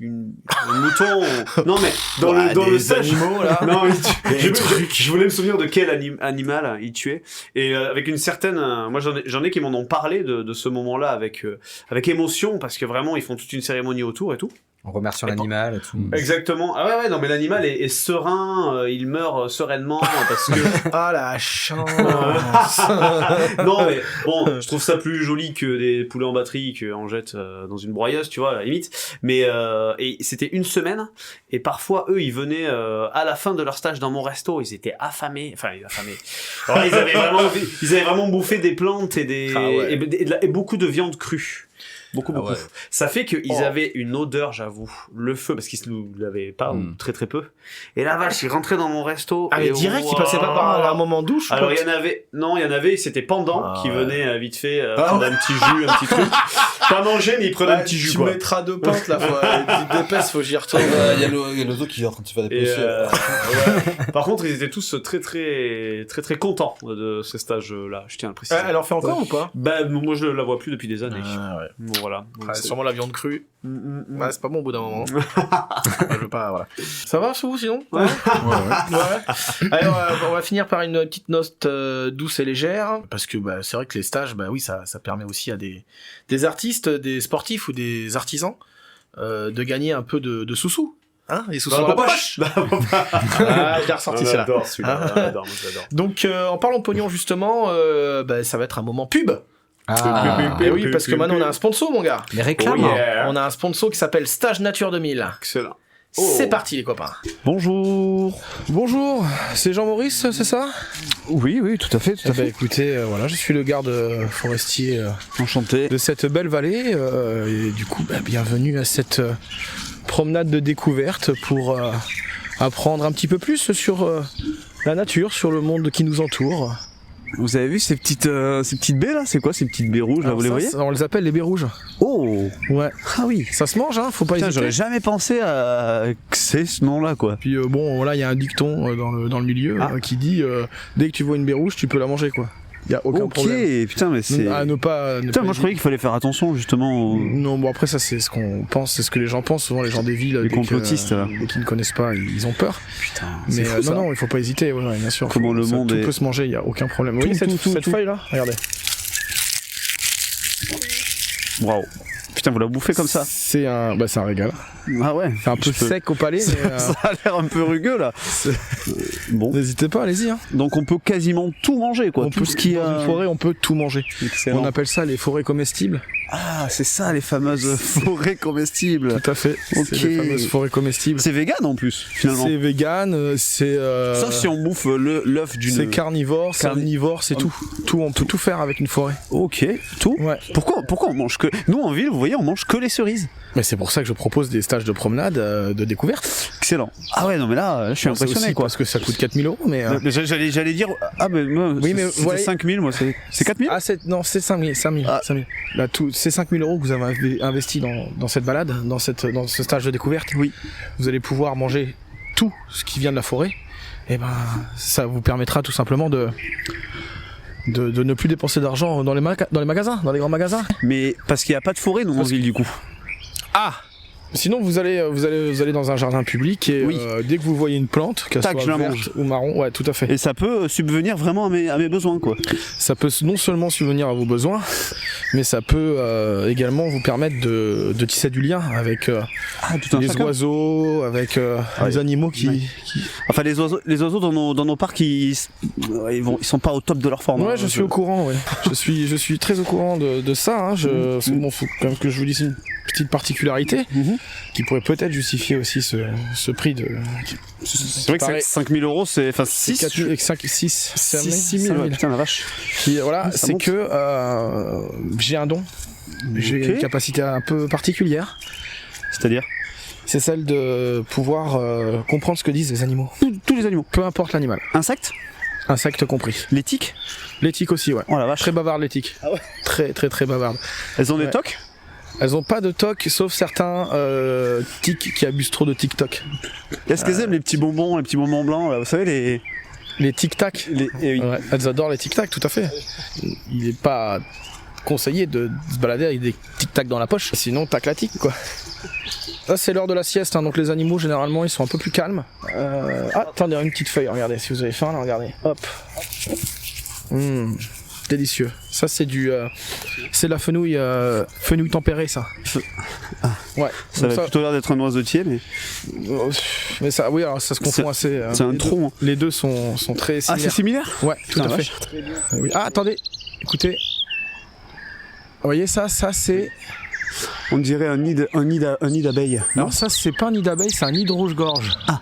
un mouton. Non mais dans
Ouais,
le
des
stage.
animaux là.
Non,
Des
je voulais me souvenir de quel animal il tuait. Et avec une certaine... moi, j'en ai qui m'en ont parlé de ce moment-là avec émotion, parce que vraiment, ils font toute une cérémonie autour et tout.
En remerciant l'animal et tout.
Exactement. Ah ouais, non, mais l'animal est serein, il meurt sereinement parce que.
Ah la chance.
Non, mais bon, je trouve ça plus joli que des poulets en batterie qu'on jette dans une broyeuse, tu vois, à la limite. Mais et c'était une semaine, et parfois eux, ils venaient à la fin de leur stage dans mon resto, ils étaient affamés. Alors, ils avaient vraiment bouffé des plantes et et beaucoup de viande crue. Beaucoup.
Ouais.
Ça fait qu'ils avaient une odeur, j'avoue, le feu, parce qu'ils ne l'avaient pas, ou très très peu. Et la vache, ils rentraient dans mon resto.
Ah, mais direct, ils passaient pas par un moment douche.
Alors, il y en avait, c'était pendant, qui venaient vite fait prendre un petit jus, un petit truc. Pas manger, mais ils prenaient un petit jus,
tu
quoi.
mettras 2 pintes, là, faut d'épaisse, faut que j'y retourne.
Il y a l'auto qui est en train de se faire des poussières.
Par contre, ils étaient tous très contents de ces stages-là, je tiens à le préciser.
Elle en fait encore ou pas?
Bah, moi, je la vois plus depuis des années.
Ah, ouais.
Bon, voilà. Donc,
Sûrement la viande crue. Ouais, c'est pas bon au bout d'un moment. Je veux pas, voilà. Ça va, sous vous, sinon? Ouais. Allez, on va finir par une petite note douce et légère. Parce que, c'est vrai que les stages, oui, ça permet aussi à des artistes, des sportifs ou des artisans, de gagner un peu de sous-sous. Hein, les sous-sous dans la poche. Ah, je l'ai ressorti, c'est là.
J'adore celui-là. J'adore.
Donc, en parlant de pognon, justement, ça va être un moment pub.
Ah,
Et oui, parce que maintenant on a un sponsor, mon gars.
les réclames.
Oh yeah.
On a un sponsor qui s'appelle Stage Nature 2000.
Excellent.
C'est parti, les copains.
Bonjour.
Bonjour, c'est Jean-Maurice, c'est ça?
Oui, tout à fait,
Écoutez, voilà, je suis le garde forestier
Enchanté.
de cette belle vallée. Et du coup, bienvenue à cette promenade de découverte pour apprendre un petit peu plus sur la nature, sur le monde qui nous entoure.
Vous avez vu ces petites baies là? C'est quoi ces petites baies rouges là?
Alors
vous les
ça,
voyez?
on les appelle les baies rouges.
Oh.
Ouais.
Ah oui.
Ça se mange, hein, faut pas
Putain,
hésiter.
j'aurais jamais pensé à que c'est ce nom-là quoi.
Puis là il y a un dicton dans le milieu qui dit dès que tu vois une baie rouge, tu peux la manger quoi. Il y a aucun problème.
Putain, mais c'est.
À ne pas.
Putain, moi je croyais qu'il fallait faire attention justement.
Non, bon après ça c'est ce qu'on pense, c'est ce que les gens pensent. Souvent les gens des villes,
Les complotistes, là.
dès qu'ils ne connaissent pas, ils ont peur.
Putain.
Mais
C'est fou, ça.
non, il faut pas hésiter. Ouais, bien sûr.
Comment le monde
tout
est.
peut se manger, il y a aucun problème. Oui, cette feuille là, regardez.
Waouh. Putain, vous la bouffez comme ça?
C'est un régal.
Ah ouais.
C'est un peu sec au palais, mais
Ça a l'air un peu rugueux là. Bon.
n'hésitez pas, allez-y. Hein.
Donc on peut quasiment tout manger quoi. Tout ce qui
dans une forêt, on peut tout manger.
Excellent.
On appelle ça les forêts comestibles.
Ah, c'est ça les fameuses forêts comestibles.
Tout à fait.
Ok.
C'est les fameuses forêts comestibles.
C'est vegan en plus finalement.
C'est vegan, c'est.
Sauf si on bouffe l'œuf d'une.
C'est carnivore, c'est omnivore, c'est tout. On peut tout faire avec une forêt.
Ok, tout.
Ouais.
Pourquoi on mange que. Nous en ville, vous voyez, on mange que les cerises.
Mais c'est pour ça que je propose des stages de promenade, de découverte.
Excellent. Ah ouais, non mais là, je suis
C'est
impressionné
aussi
quoi.
parce que ça coûte 4 000 €, mais.
J'allais dire. Ah mais moi,
Oui, mais
c'était
ouais.
5 000, moi, c'est 4 000.
Ah, c'est 5 000.
Ah.
5 000. Là, c'est 5 000 € que vous avez investi dans cette balade, dans ce stage de découverte.
Oui.
Vous allez pouvoir manger tout ce qui vient de la forêt. Et ça vous permettra tout simplement de ne plus dépenser d'argent dans les magasins, dans les grands magasins.
Mais parce qu'il n'y a pas de forêt dans nos villes du coup.
Ah! Sinon, vous allez dans un jardin public et
Oui.
dès que vous voyez une plante, qu'elle
Tac, je
soit
la
verte
mange.
ou marron, ouais, tout à fait.
Et ça peut subvenir vraiment à mes besoins quoi.
Ça peut non seulement subvenir à vos besoins, mais ça peut également vous permettre de tisser du lien avec
tout un
les
chacun.
oiseaux, avec les animaux qui...
Enfin les oiseaux dans nos parcs ils sont pas au top de leur forme.
Ouais,
hein.
je suis au courant, ouais. je suis très au courant de ça, hein. Parce que bon, faut quand même que je vous dise une petite particularité qui pourrait peut-être justifier aussi ce prix de...
C'est vrai que
pareil.
5 000 €, c'est... Enfin 6 6 000, ouais, putain la vache.
Puis voilà,
Ça
c'est
monte.
que j'ai un don, j'ai
Ok.
une capacité un peu particulière,
C'est-à-dire
c'est celle de pouvoir comprendre ce que disent les animaux.
tous les animaux.
Peu importe l'animal,
Insectes?
insectes compris.
Les tiques?
Les tiques aussi, ouais.
Oh la vache.
Très bavardes les tiques.
Ah ouais.
Très très très bavardes.
Elles ont des
Ouais.
tocs?
Elles ont pas de toc, sauf certains tiques qui abusent trop de tic-toc.
Est-ce qu'elles aiment les petits bonbons blancs là, vous savez
Les tic-tac.
oui.
Ouais, elles adorent les tic-tac, tout à fait. Il est pas conseillé de se balader avec des tic-tac dans la poche, sinon tac la tic quoi. Là c'est l'heure de la sieste, hein, donc les animaux généralement ils sont un peu plus calmes. Ah, attendez, une petite feuille, regardez, si vous avez faim là, regardez. Hop. délicieux. Ça c'est c'est de la fenouil tempérée ça. Ouais.
Ça a plutôt l'air d'être un noisetier,
mais ça, oui, alors ça se confond assez.
C'est un tronc.
Les deux sont très similaires.
Ah, c'est similaire?
Ouais, tout à fait. Oui. Ah, attendez, écoutez. Vous voyez ça c'est.
On dirait un nid d'abeilles.
Alors ça c'est pas un nid d'abeille, c'est un nid de rouge-gorge. Ah.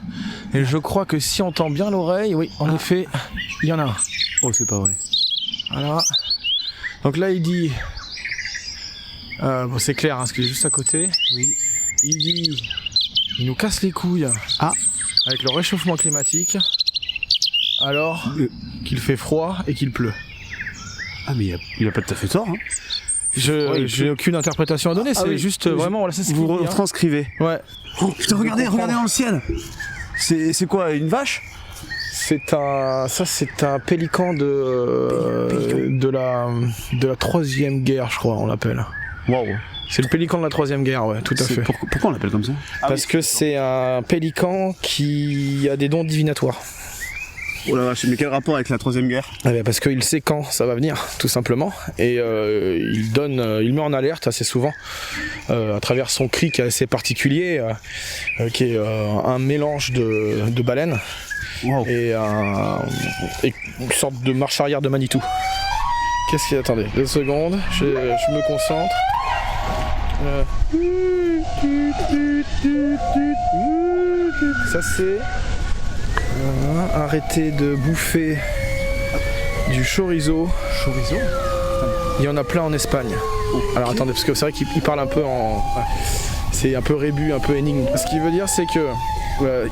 Et je crois que si on tend bien l'oreille, oui, en effet, il y en a un.
Oh, c'est pas vrai.
Voilà. Donc là il dit, bon c'est clair, hein, parce qu'il est juste à côté. Oui. Il dit, il nous casse les couilles. Ah. Avec le réchauffement climatique. Alors qu'il fait froid et qu'il pleut.
Ah mais il a pas tout à fait tort. Hein.
J'ai aucune interprétation à donner, c'est juste vraiment voilà, c'est ce
vous
qu'il dit,
retranscrivez.
Ouais.
Oh, putain, regardez dans le ciel. C'est quoi, une vache?
C'est un pélican de la troisième guerre, je crois, on l'appelle.
Waouh.
C'est le pélican de la troisième guerre, ouais, tout à fait.
Pourquoi on l'appelle comme ça?
Parce que c'est un pélican qui a des dons divinatoires.
Oh la vache, mais quel rapport avec la troisième guerre?
Parce qu'il sait quand ça va venir, tout simplement, et il met en alerte assez souvent à travers son cri qui est assez particulier, qui est un mélange de baleine et une sorte de marche arrière de Manitou. Qu'est-ce qu'il y a? Attendez, 2 secondes, je me concentre. Ça c'est arrêtez de bouffer du chorizo. Chorizo? Il y en a plein en Espagne. Okay. Alors attendez, parce que c'est vrai qu'il parle un peu en... C'est un peu rébus, un peu énigme. Ce qu'il veut dire c'est que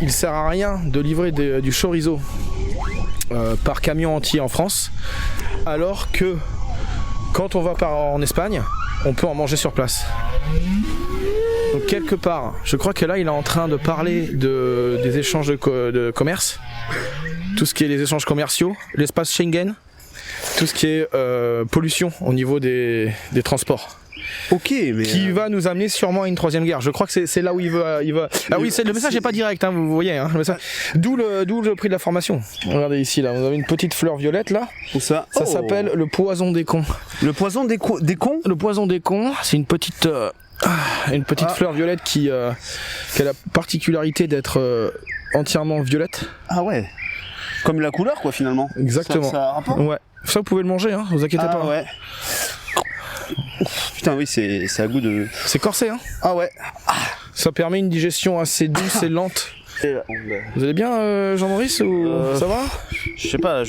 il sert à rien de livrer du chorizo par camion entier en France, alors que quand on va en Espagne, on peut en manger sur place. Donc quelque part, je crois que là il est en train de parler des échanges de commerce, tout ce qui est les échanges commerciaux, l'espace Schengen, tout ce qui est pollution au niveau des transports.
Ok, mais
qui va nous amener sûrement à une troisième guerre. Je crois que c'est là où il va. Ah oui, le message n'est pas direct, hein, vous voyez. Hein, d'où le prix de la formation. Regardez ici, là, vous avez une petite fleur violette là.
Ça
s'appelle le poison des cons.
Le poison des cons?
Le poison des cons, c'est une petite fleur violette qui a la particularité d'être entièrement violette.
Ah ouais. Comme la couleur quoi finalement.
Exactement.
Ça a un rapport?
Ouais. Ça vous pouvez le manger, hein, vous inquiétez pas.
Ouais. Putain oui c'est à goût de...
C'est corsé hein.
Ah ouais.
Ça permet une digestion assez douce et lente. Vous allez bien Jean-Maurice ou ça va?
Je sais pas,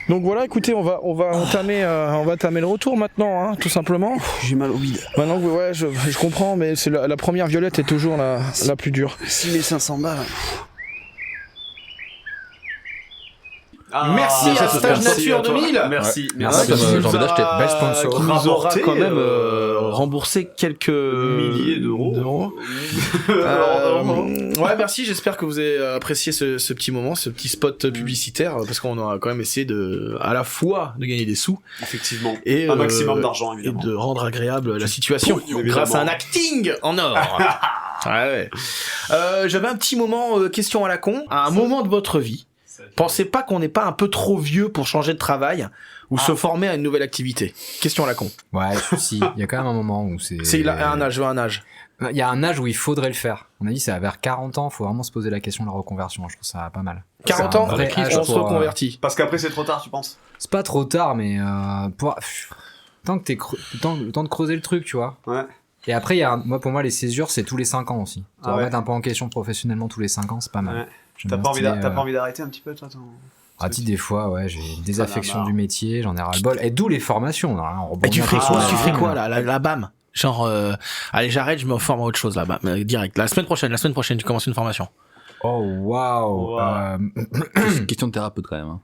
Donc voilà, écoutez, on va entamer le retour maintenant, hein, tout simplement.
J'ai mal au bide.
Maintenant, ouais, je comprends, mais c'est la première violette est toujours la plus dure.
6500 balles.
Merci à Stage Nature 2000.
Merci.
Qui nous aura
rapporté,
quand même remboursé quelques
milliers d'euros.
Ouais, merci. J'espère que vous avez apprécié ce petit moment, ce petit spot publicitaire, parce qu'on a quand même essayé à la fois de gagner des sous,
effectivement,
et
un maximum d'argent évidemment,
et de rendre agréable la situation grâce à un acting en or. Ouais. J'avais un petit moment question à la con. À un moment de votre vie, pensez pas qu'on n'est pas un peu trop vieux pour changer de travail ou se former à une nouvelle activité? Question à la con.
Ouais, si, il y a quand même un moment où c'est...
Il a un âge.
Il y a un âge où il faudrait le faire. On a dit c'est vers 40 ans, faut vraiment se poser la question de la reconversion. Je trouve ça pas mal.
40 ans, on se reconvertit.
Parce qu'après c'est trop tard, tu penses?
C'est pas trop tard, mais tant que le temps de creuser le truc, tu vois. Ouais. Et après, pour moi, les césures, c'est tous les 5 ans aussi. Te remettre un peu en question professionnellement tous les 5 ans, c'est pas mal. Ouais.
T'as pas envie d'arrêter un petit peu, toi?
Des fois, ouais, j'ai une désaffection du métier, j'en ai ras-le-bol. Et d'où les formations.
Et tu ferais quoi, là, la BAM? Genre, allez, j'arrête, je me forme à autre chose, là, BAM, direct. La semaine prochaine, tu commences une formation.
Oh, waouh.
Question de thérapeute, quand même, hein.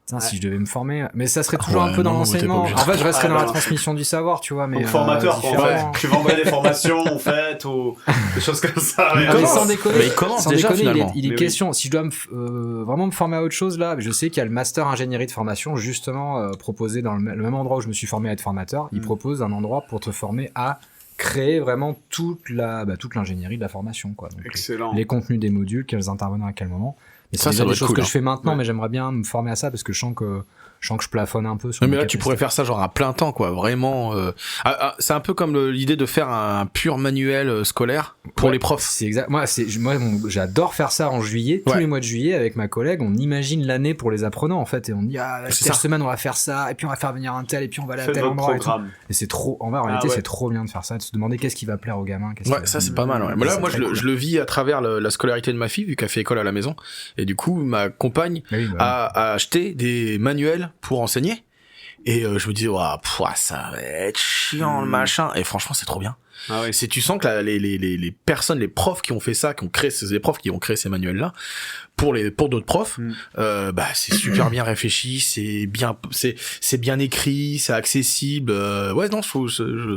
Putain, si je devais me former, mais ça serait toujours un peu dans l'enseignement. En fait, je resterais dans la transmission du savoir, tu vois, mais
donc, formateur, en fait. Tu vendrais des formations, en fait, ou des choses comme ça.
Sans déconner,
mais il commence déjà, finalement.
Il est question, si je dois vraiment me former à autre chose, là, je sais qu'il y a le master ingénierie de formation, justement, proposé dans le même endroit où je me suis formé à être formateur. Il propose un endroit pour te former à créer vraiment toute l'ingénierie de la formation, quoi. Donc,
excellent.
Les contenus des modules, quels intervenants à quel moment. Et c'est déjà des choses que je fais maintenant, mais j'aimerais bien me former à ça parce que je sens que je plafonne un peu sur
mais là tu pourrais faire ça genre à plein temps quoi, vraiment c'est un peu comme l'idée de faire un pur manuel scolaire pour les profs.
C'est exact. Moi j'adore faire ça en juillet, tous les mois de juillet avec ma collègue, on imagine l'année pour les apprenants en fait et on dit cette semaine on va faire ça et puis on va faire venir un tel et puis on va aller à tel endroit et c'est trop en réalité c'est trop bien de faire ça, de se demander qu'est-ce qui va plaire aux gamins,
ça c'est pas mal mais là moi je le vis à travers la scolarité de ma fille vu qu'elle fait école à la maison et du coup ma compagne a acheté des manuels pour enseigner et je me disais ça va être chiant le machin et franchement c'est trop bien. C'est tu sens que les personnes, les profs qui ont fait ça, les profs qui ont créé ces manuels là pour d'autres profs, c'est super bien réfléchi, c'est bien écrit, c'est accessible.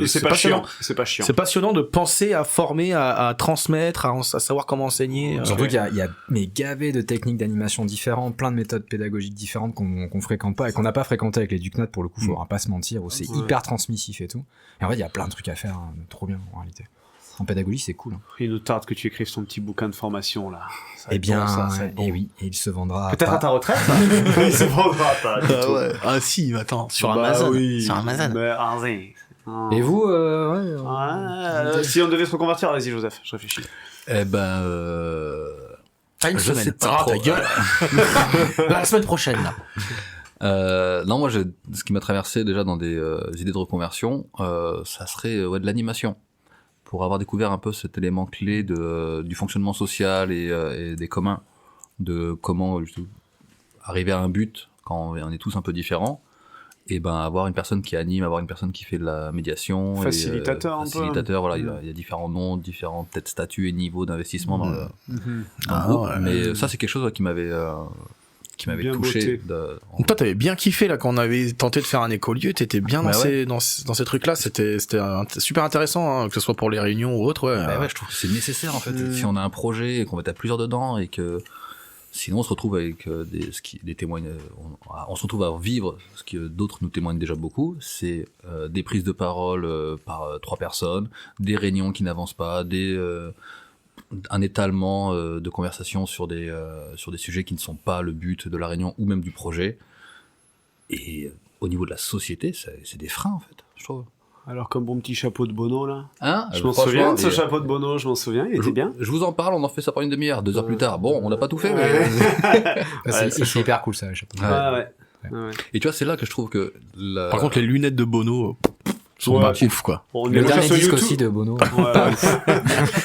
C'est passionnant.
C'est pas chiant.
C'est passionnant de penser à former, à transmettre, à savoir comment enseigner.
Surtout qu'il y a gavé de techniques d'animation différentes, plein de méthodes pédagogiques différentes qu'on fréquente pas et qu'on n'a pas fréquenté avec les Ducnat pour le coup, faudra pas se mentir, où c'est hyper transmissif et tout. Et en vrai, il y a plein de trucs à faire, trop bien en réalité. En pédagogie, c'est cool.
Il nous tarde que tu écrives ton petit bouquin de formation là.
Eh bien, oui, et il se vendra.
Peut-être à ta retraite. Il se vendra pas.
Ah si, attends, sur Amazon. Sur Amazon.
Et vous,
si on devait se reconvertir, vas-y Joseph, je réfléchis.
Pas une semaine.
Sais pas ta gueule.
La semaine prochaine là. Non, moi, ce qui m'a traversé déjà dans des idées de reconversion, ça serait de l'animation. Pour avoir découvert un peu cet élément clé du fonctionnement social et des communs, de comment arriver à un but quand on est tous un peu différents, et avoir une personne qui anime, avoir une personne qui fait de la médiation,
facilitateur,
voilà, il y a différents noms, différentes peut-être statuts et niveaux d'investissement dans le groupe, mais ça c'est quelque chose qui m'avait touché.
Toi, t'avais bien kiffé là quand on avait tenté de faire un écolieu, t'étais bien dans ces trucs-là. C'était super intéressant, que ce soit pour les réunions ou autre.
Je trouve que c'est nécessaire en fait. Si on a un projet et qu'on va être à plusieurs dedans et que sinon on se retrouve avec des témoignages, on se retrouve à vivre ce que d'autres nous témoignent déjà beaucoup. C'est des prises de parole par 3 personnes, des réunions qui n'avancent pas, un étalement de conversation sur des sujets qui ne sont pas le but de la réunion ou même du projet. Et au niveau de la société, c'est des freins en fait, je trouve.
Alors comme bon petit chapeau de Bono là.
Je
m'en souviens de ce chapeau de Bono, je m'en souviens, il était bien.
Je vous en parle, on en fait ça pendant une demi-heure, 2 heures plus tard. Bon, on n'a pas tout fait, mais
c'est hyper cool ça, le chapeau.
Et tu vois, c'est là que je trouve que
par contre les lunettes de Bono sont pas ouf quoi.
Le dernier disque aussi de Bono.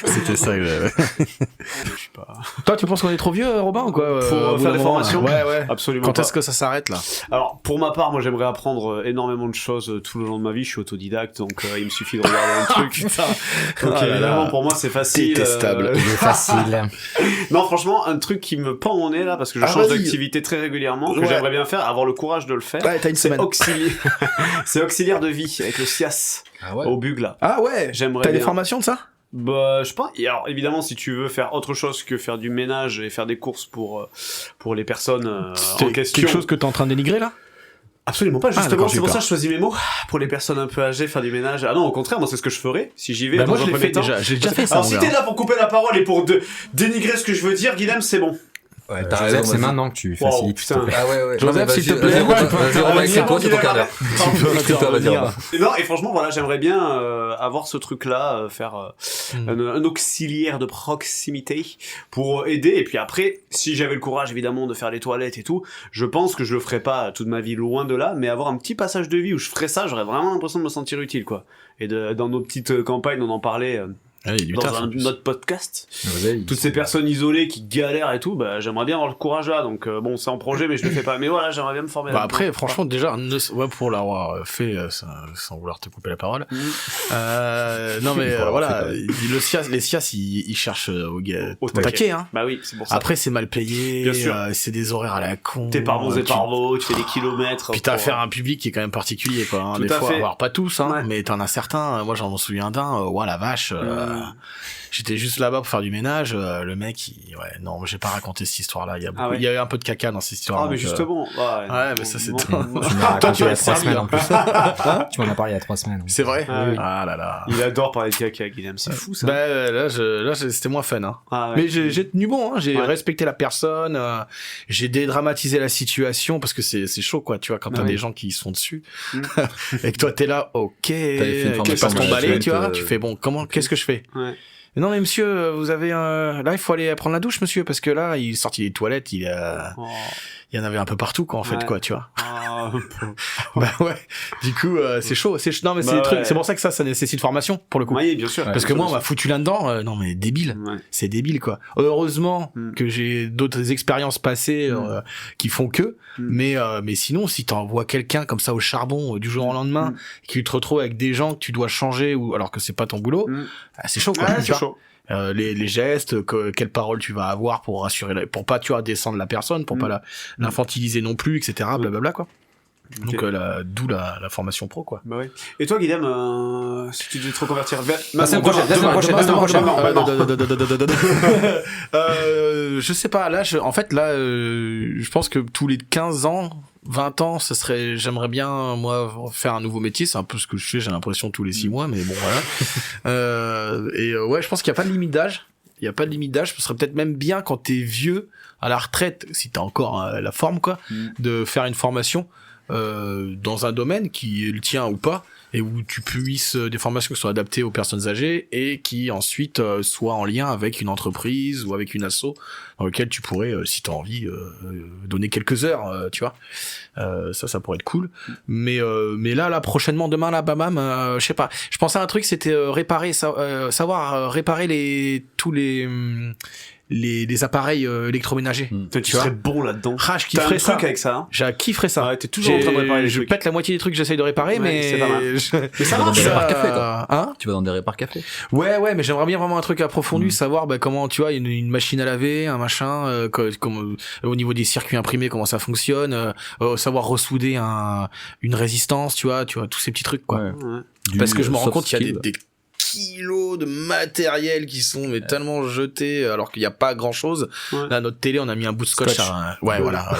C'était ça. Je sais pas. Toi, tu penses qu'on est trop vieux, Robin, ou quoi
pour faire des formations?
Ouais.
Absolument.
Quand est-ce que ça s'arrête là?
Alors, pour ma part, moi, j'aimerais apprendre énormément de choses tout le long de ma vie. Je suis autodidacte, donc il me suffit de regarder un truc. Putain. Donc évidemment, pour moi, c'est facile.
Détestable.
Facile.
Non, franchement, un truc qui me pend au nez là, parce que je change d'activité très régulièrement, que j'aimerais bien faire, avoir le courage de le faire.
Ouais, t'as une semaine.
C'est auxiliaire de vie avec le SIAS. Au Bug là.
Ah ouais.
J'aimerais.
T'as des formations de ça?
Je pense. Alors évidemment, si tu veux faire autre chose que faire du ménage et faire des courses pour les personnes en question.
Quelque chose que t'es en train de dénigrer là?
Absolument pas, justement, c'est pour ça que je choisis mes mots. Pour les personnes un peu âgées, faire du ménage. Ah non, au contraire, moi c'est ce que je ferais si j'y vais.
Moi je l'ai fait déjà, j'ai déjà fait ça.
Alors si t'es là pour couper la parole et pour dénigrer ce que je veux dire, Guilhem, c'est bon.
Ouais, Joseph, c'est maintenant que tu facilites.
Putain.
Ah ouais.
Joseph, s'il te plaît.
C'est toi, c'est ton quart d'heure.
Non, et franchement, voilà, j'aimerais bien avoir ce truc-là, faire un auxiliaire de proximité pour aider. Et puis après, si j'avais le courage, évidemment, de faire les toilettes et tout, je pense que je le ferais pas toute ma vie loin de là, mais avoir un petit passage de vie où je ferais ça, j'aurais vraiment l'impression de me sentir utile, quoi. Et dans nos petites campagnes, on en parlait. Dans notre podcast, toutes ces personnes isolées qui galèrent et tout, j'aimerais bien avoir le courage là. Donc bon, c'est en projet, mais je le fais pas. Mais voilà, j'aimerais bien me former.
Après, franchement, déjà, pour l'avoir fait sans vouloir te couper la parole. Non mais voilà, les SIAS, ils cherchent au taquet, hein.
Bah oui, c'est pour ça.
Après, c'est mal payé.
Bien sûr.
C'est des horaires à la con.
T'es par bons et par beaux, tu fais des kilomètres.
Puis t'as affaire à un public qui est quand même particulier, quoi. Des fois, alors pas tous, hein, mais t'en as certains. Moi, j'en me souviens d'un. La vache. J'étais juste là-bas pour faire du ménage. Le mec, non, j'ai pas raconté cette histoire-là. Il y a eu un peu de caca dans cette histoire.
Ah, mais justement.
Ouais, mais ça, c'est toi.
Toi, tu as 3 semaines en plus. Tu m'en as parlé il y a 3 semaines.
C'est vrai?
Oui.
Ah là là.
Il adore parler de caca, Guillaume. C'est fou, ça.
Bah, là, c'était moins fun, hein. Mais j'ai tenu bon, hein. J'ai respecté la personne, j'ai dédramatisé la situation parce que c'est chaud, quoi, tu vois, quand t'as des gens qui sont dessus. Et que toi, t'es là, ok. Tu passes ton balai, tu vois. Tu fais, bon, qu'est-ce que je fais? Non mais monsieur, vous avez là il faut aller prendre la douche monsieur parce que là il est sorti des toilettes, il y en avait un peu partout quoi en fait quoi, tu vois. Bah ouais. Du coup c'est chaud, non mais c'est des trucs, c'est pour ça que ça nécessite formation pour le coup.
Oui, bien sûr.
Parce que moi on m'a foutu là-dedans, non mais débile. C'est débile quoi. Heureusement que j'ai d'autres expériences passées qui font que mais sinon si t'envoies quelqu'un comme ça au charbon du jour au lendemain et que tu te retrouves avec des gens que tu dois changer ou alors que c'est pas ton boulot, c'est chaud quoi.
C'est chaud.
Les gestes, quelles paroles tu vas avoir pour rassurer, pour pas tu vois descendre la personne, pour pas l'infantiliser non plus, etc. Blablabla quoi. Donc d'où la formation pro quoi.
Bah ouais. Et toi Guillaume, si tu devais te reconvertir
la semaine prochaine.
Je sais pas, là je pense que tous les 15 ans 20 ans, j'aimerais bien, moi, faire un nouveau métier. C'est un peu ce que je fais, j'ai l'impression, tous les 6 mois, mais bon, voilà. Ouais, je pense qu'il n'y a pas de limite d'âge. Il n'y a pas de limite d'âge. Ce serait peut-être même bien quand t'es vieux, à la retraite, si t'as encore la forme, quoi, de faire une formation, dans un domaine qui est le tien ou pas, et où tu puisses des formations qui soient adaptées aux personnes âgées et qui ensuite soient en lien avec une entreprise ou avec une asso dans lequel tu pourrais, si t'as envie, donner quelques heures, tu vois. Ça pourrait être cool. Mais là, prochainement, demain, là, bam, je sais pas. Je pensais à un truc, c'était savoir réparer tous les appareils électroménagers.
Tu serais bon là-dedans.
Je kifferais ça.
Avec ça. Hein.
Je kifferais ça.
Ouais, t'es toujours en train de réparer les
trucs. Je pète la moitié des trucs que j'essaye de réparer, mais
c'est pas mal.
Mais ça marche.
Tu vas dans des répars café.
Ouais, mais j'aimerais bien vraiment un truc approfondi, savoir comment tu vois une machine à laver, un machin, comme au niveau des circuits imprimés comment ça fonctionne, savoir ressouder une résistance, tu vois tous ces petits trucs quoi. Parce que je me rends compte qu'il y a des kilos de matériel qui sont tellement jetés alors qu'il n'y a pas grand chose. Là, notre télé, on a mis un bout de scotch. Voilà.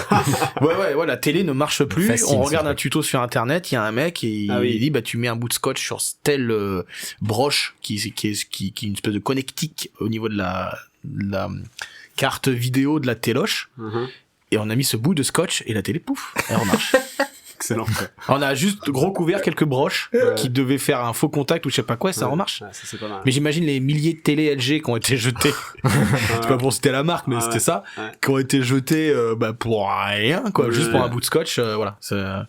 ouais, la télé ne marche plus. On regarde un tuto sur internet, il y a un mec et il dit tu mets un bout de scotch sur telle broche qui est une espèce de connectique au niveau de la carte vidéo de la téloche. Et on a mis ce bout de scotch et la télé, pouf, elle remarche.
Excellent.
On a juste gros couvert quelques broches qui devaient faire un faux contact ou je sais pas quoi, ça remarche.
Ça, c'est pas mal.
Mais j'imagine les milliers de télé LG qui ont été jetées. C'est pas pour citer la marque, mais c'était ça. Qui ont été jetées pour rien, quoi. Juste pour un bout de scotch, voilà. Ça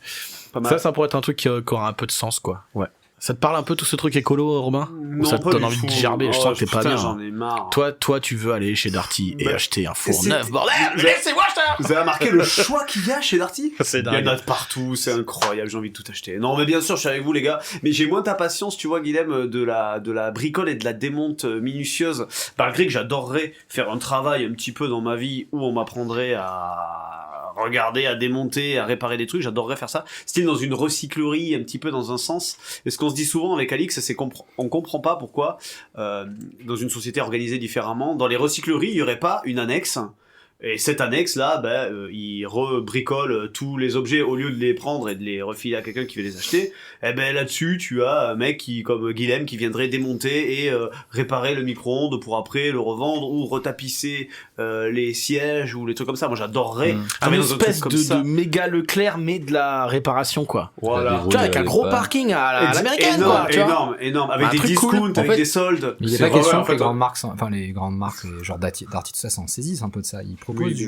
pourrait être un truc qui aura un peu de sens, quoi. Ouais. Ça te parle un peu tout ce truc écolo, Robin?
Non,
ou ça te donne envie
tout.
de gerber? Je sens que t'es pas bien.
J'en ai marre.
Toi, tu veux aller chez Darty et acheter un four neuf, bordel!
Laissez-moi acheter! Vous avez remarqué le choix qu'il y a chez Darty?
C'est dingue.
Il y en a de partout, c'est incroyable, j'ai envie de tout acheter. Non, mais bien sûr, je suis avec vous, les gars. Mais j'ai moins ta patience, tu vois, Guilhem, de la bricole et de la démonte minutieuse. Malgré que j'adorerais faire un travail un petit peu dans ma vie où on m'apprendrait à regarder, à démonter, à réparer des trucs, j'adorerais faire ça. Style dans une recyclerie, un petit peu dans un sens. Et ce qu'on se dit souvent avec Alix, c'est qu'on comprend pas pourquoi, dans une société organisée différemment, dans les recycleries, il y aurait pas une annexe. Et cette annexe-là, il rebricole tous les objets au lieu de les prendre et de les refiler à quelqu'un qui veut les acheter. Et là-dessus, tu as un mec comme Guilhem qui viendrait démonter et réparer le micro-ondes pour après le revendre ou retapisser les sièges ou les trucs comme ça. Moi, j'adorerais
une espèce de méga Leclerc, mais de la réparation, quoi.
Voilà.
Tu vois, avec un gros parking à l'américaine, quoi.
Énorme. Avec des discounts, avec des soldes.
Il n'y a pas question que les grandes marques, genre Darty, tout ça, s'en saisissent un peu de ça. Ils proposent du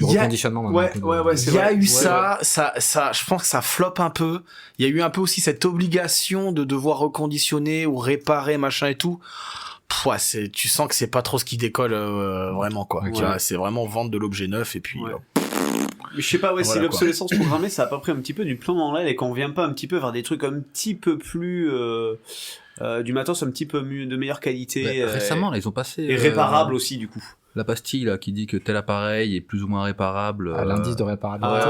reconditionnement.
Il y a eu ça, je pense que ça floppe un peu. Il y a eu un peu aussi cette obligation de devoir reconditionner ou réparer, machin et tout. Tu sens que c'est pas trop ce qui décolle vraiment, quoi. Tu vois, c'est vraiment vendre de l'objet neuf et puis...
Mais je sais pas, c'est l'obsolescence programmée, ça a pas pris un petit peu du plomb dans l'aile et qu'on vient pas un petit peu vers des trucs un petit peu plus... du matos un petit peu mieux, de meilleure qualité.
Récemment, là, ils ont passé...
Et réparable aussi, du coup.
La pastille, là, qui dit que tel appareil est plus ou moins réparable.
L'indice de réparabilité.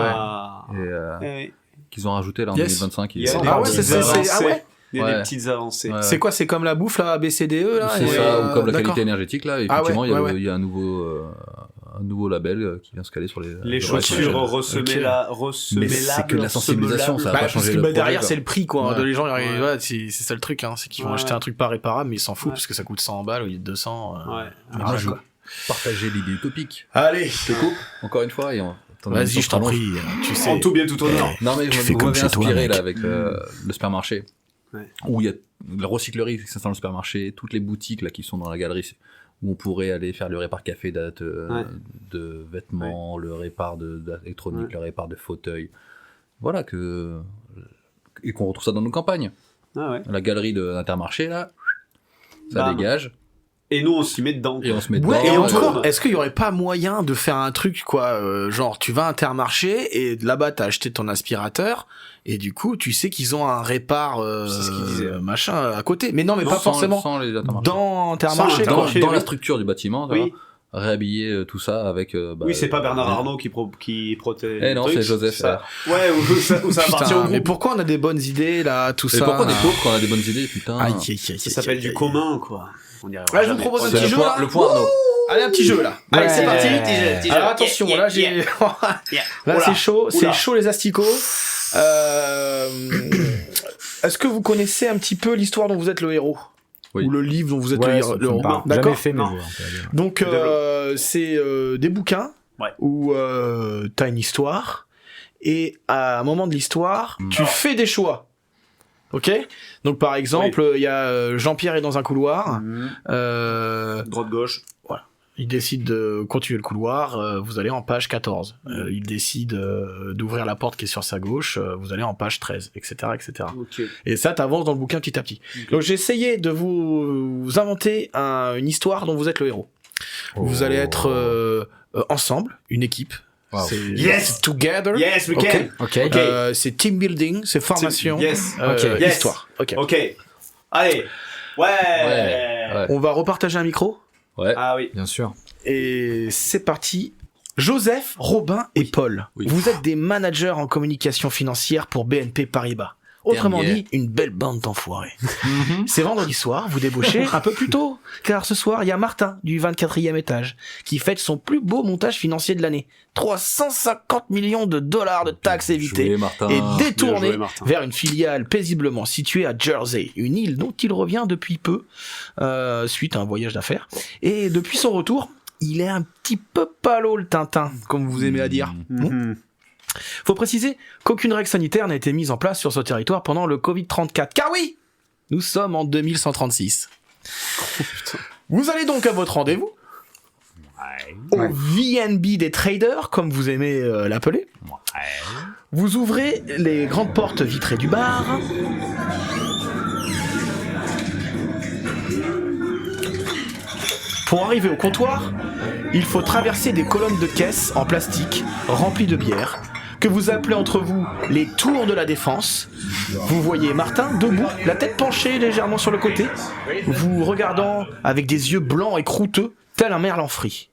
Qu'ils ont rajouté, là, en 2025.
Ah ouais,
Il y a des petites avancées.
Ouais. C'est quoi? C'est comme la bouffe, là, ABCDE, là?
C'est ça, ou comme la qualité énergétique, là. Effectivement, il y a un nouveau label qui vient se caler sur les
chaussures ressemélables.
Mais c'est que de la sensibilisation, ça va pas changer le projet.
Derrière, c'est le prix, quoi. Les gens, c'est ça le truc, hein. C'est qu'ils vont acheter un truc pas réparable, mais ils s'en foutent parce que ça coûte 100 balles au lieu de 200.
Moi, je partager l'idée utopique.
Allez,
je te coupe, encore une fois, et
vas-y, je t'en prie.
Tu sais. En tout bien, tout honneur.
Non, mais vous m'avez inspiré, là, avec le supermarché. Où il y a la recyclerie qui s'installe dans le supermarché, toutes les boutiques, là, qui sont dans la galerie, où on pourrait aller faire le répar café de vêtements, le répar d'électronique, le répar de fauteuils. Voilà, et qu'on retrouve ça dans nos campagnes. La galerie d'Intermarché, là, ça dégage.
Et nous, on s'y met dedans.
Et on se met dedans.
Et encore, est-ce qu'il y aurait pas moyen de faire un truc, quoi, genre, tu vas à Intermarché, et là-bas, t'as acheté ton aspirateur, et du coup, tu sais qu'ils ont un répar,
c'est ce qu'ils disaient,
machin, à côté. Mais non, pas forcément. Dans Intermarché,
dans la structure du bâtiment, réhabiller tout ça avec.
Oui, c'est pas Bernard Arnault qui protège.
Eh non, c'est Joseph.
Ça. Ouais, où ça appartient au groupe.
Mais pourquoi on a des bonnes idées, là, tout ça?
Et pourquoi on est pauvres quand on a des bonnes idées, putain?
Ça s'appelle du commun, quoi.
Je vous propose un petit jeu, là.
Le point Arnaud.
Allez, un petit jeu, là. Allez, c'est parti.
Petit jeu.
Alors, attention, là, j'ai... Là, c'est chaud, les asticots. Est-ce que vous connaissez un petit peu l'histoire dont vous êtes le héros? Ou le livre dont vous êtes le héros?
D'accord. Fait, mais
donc, c'est des bouquins où t'as une histoire, et à un moment de l'histoire, tu fais des choix. Ok? Donc, par exemple, il y a Jean-Pierre est dans un couloir.
Droite-gauche.
Voilà. Il décide de continuer le couloir, vous allez en page 14. Il décide d'ouvrir la porte qui est sur sa gauche, vous allez en page 13, etc., etc.
Okay.
Et ça, t'avances dans le bouquin petit à petit. Okay. Donc j'ai essayé de vous inventer une histoire dont vous êtes le héros. Vous allez être ensemble, une équipe.
Wow.
Yes, together.
Yes, we can.
Okay.
C'est team building, c'est formation.
Yes.
Histoire. Ok.
Allez. Ouais.
On va repartager un micro.
Ouais.
Ah oui.
Bien sûr.
Et c'est parti. Joseph, Robin et Paul. Oui. Vous êtes des managers en communication financière pour BNP Paribas. Autrement dit, une belle bande d'enfoirés. C'est vendredi soir, vous débauchez un peu plus tôt, car ce soir, il y a Martin, du 24e étage, qui fête son plus beau montage financier de l'année. 350 millions de dollars de taxes évitées et détournées vers une filiale paisiblement située à Jersey, une île dont il revient depuis peu, suite à un voyage d'affaires. Et depuis son retour, il est un petit peu palo le Tintin, comme vous aimez à dire. Faut préciser qu'aucune règle sanitaire n'a été mise en place sur ce territoire pendant le Covid-34. Car oui, nous sommes en 2136. Vous allez donc à votre rendez-vous, au VNB des traders, comme vous aimez l'appeler. Vous ouvrez les grandes portes vitrées du bar. Pour arriver au comptoir, il faut traverser des colonnes de caisses en plastique remplies de bière, que vous appelez entre vous les tours de la défense. Vous voyez Martin debout, la tête penchée légèrement sur le côté, vous regardant avec des yeux blancs et croûteux, tel un merlan frit.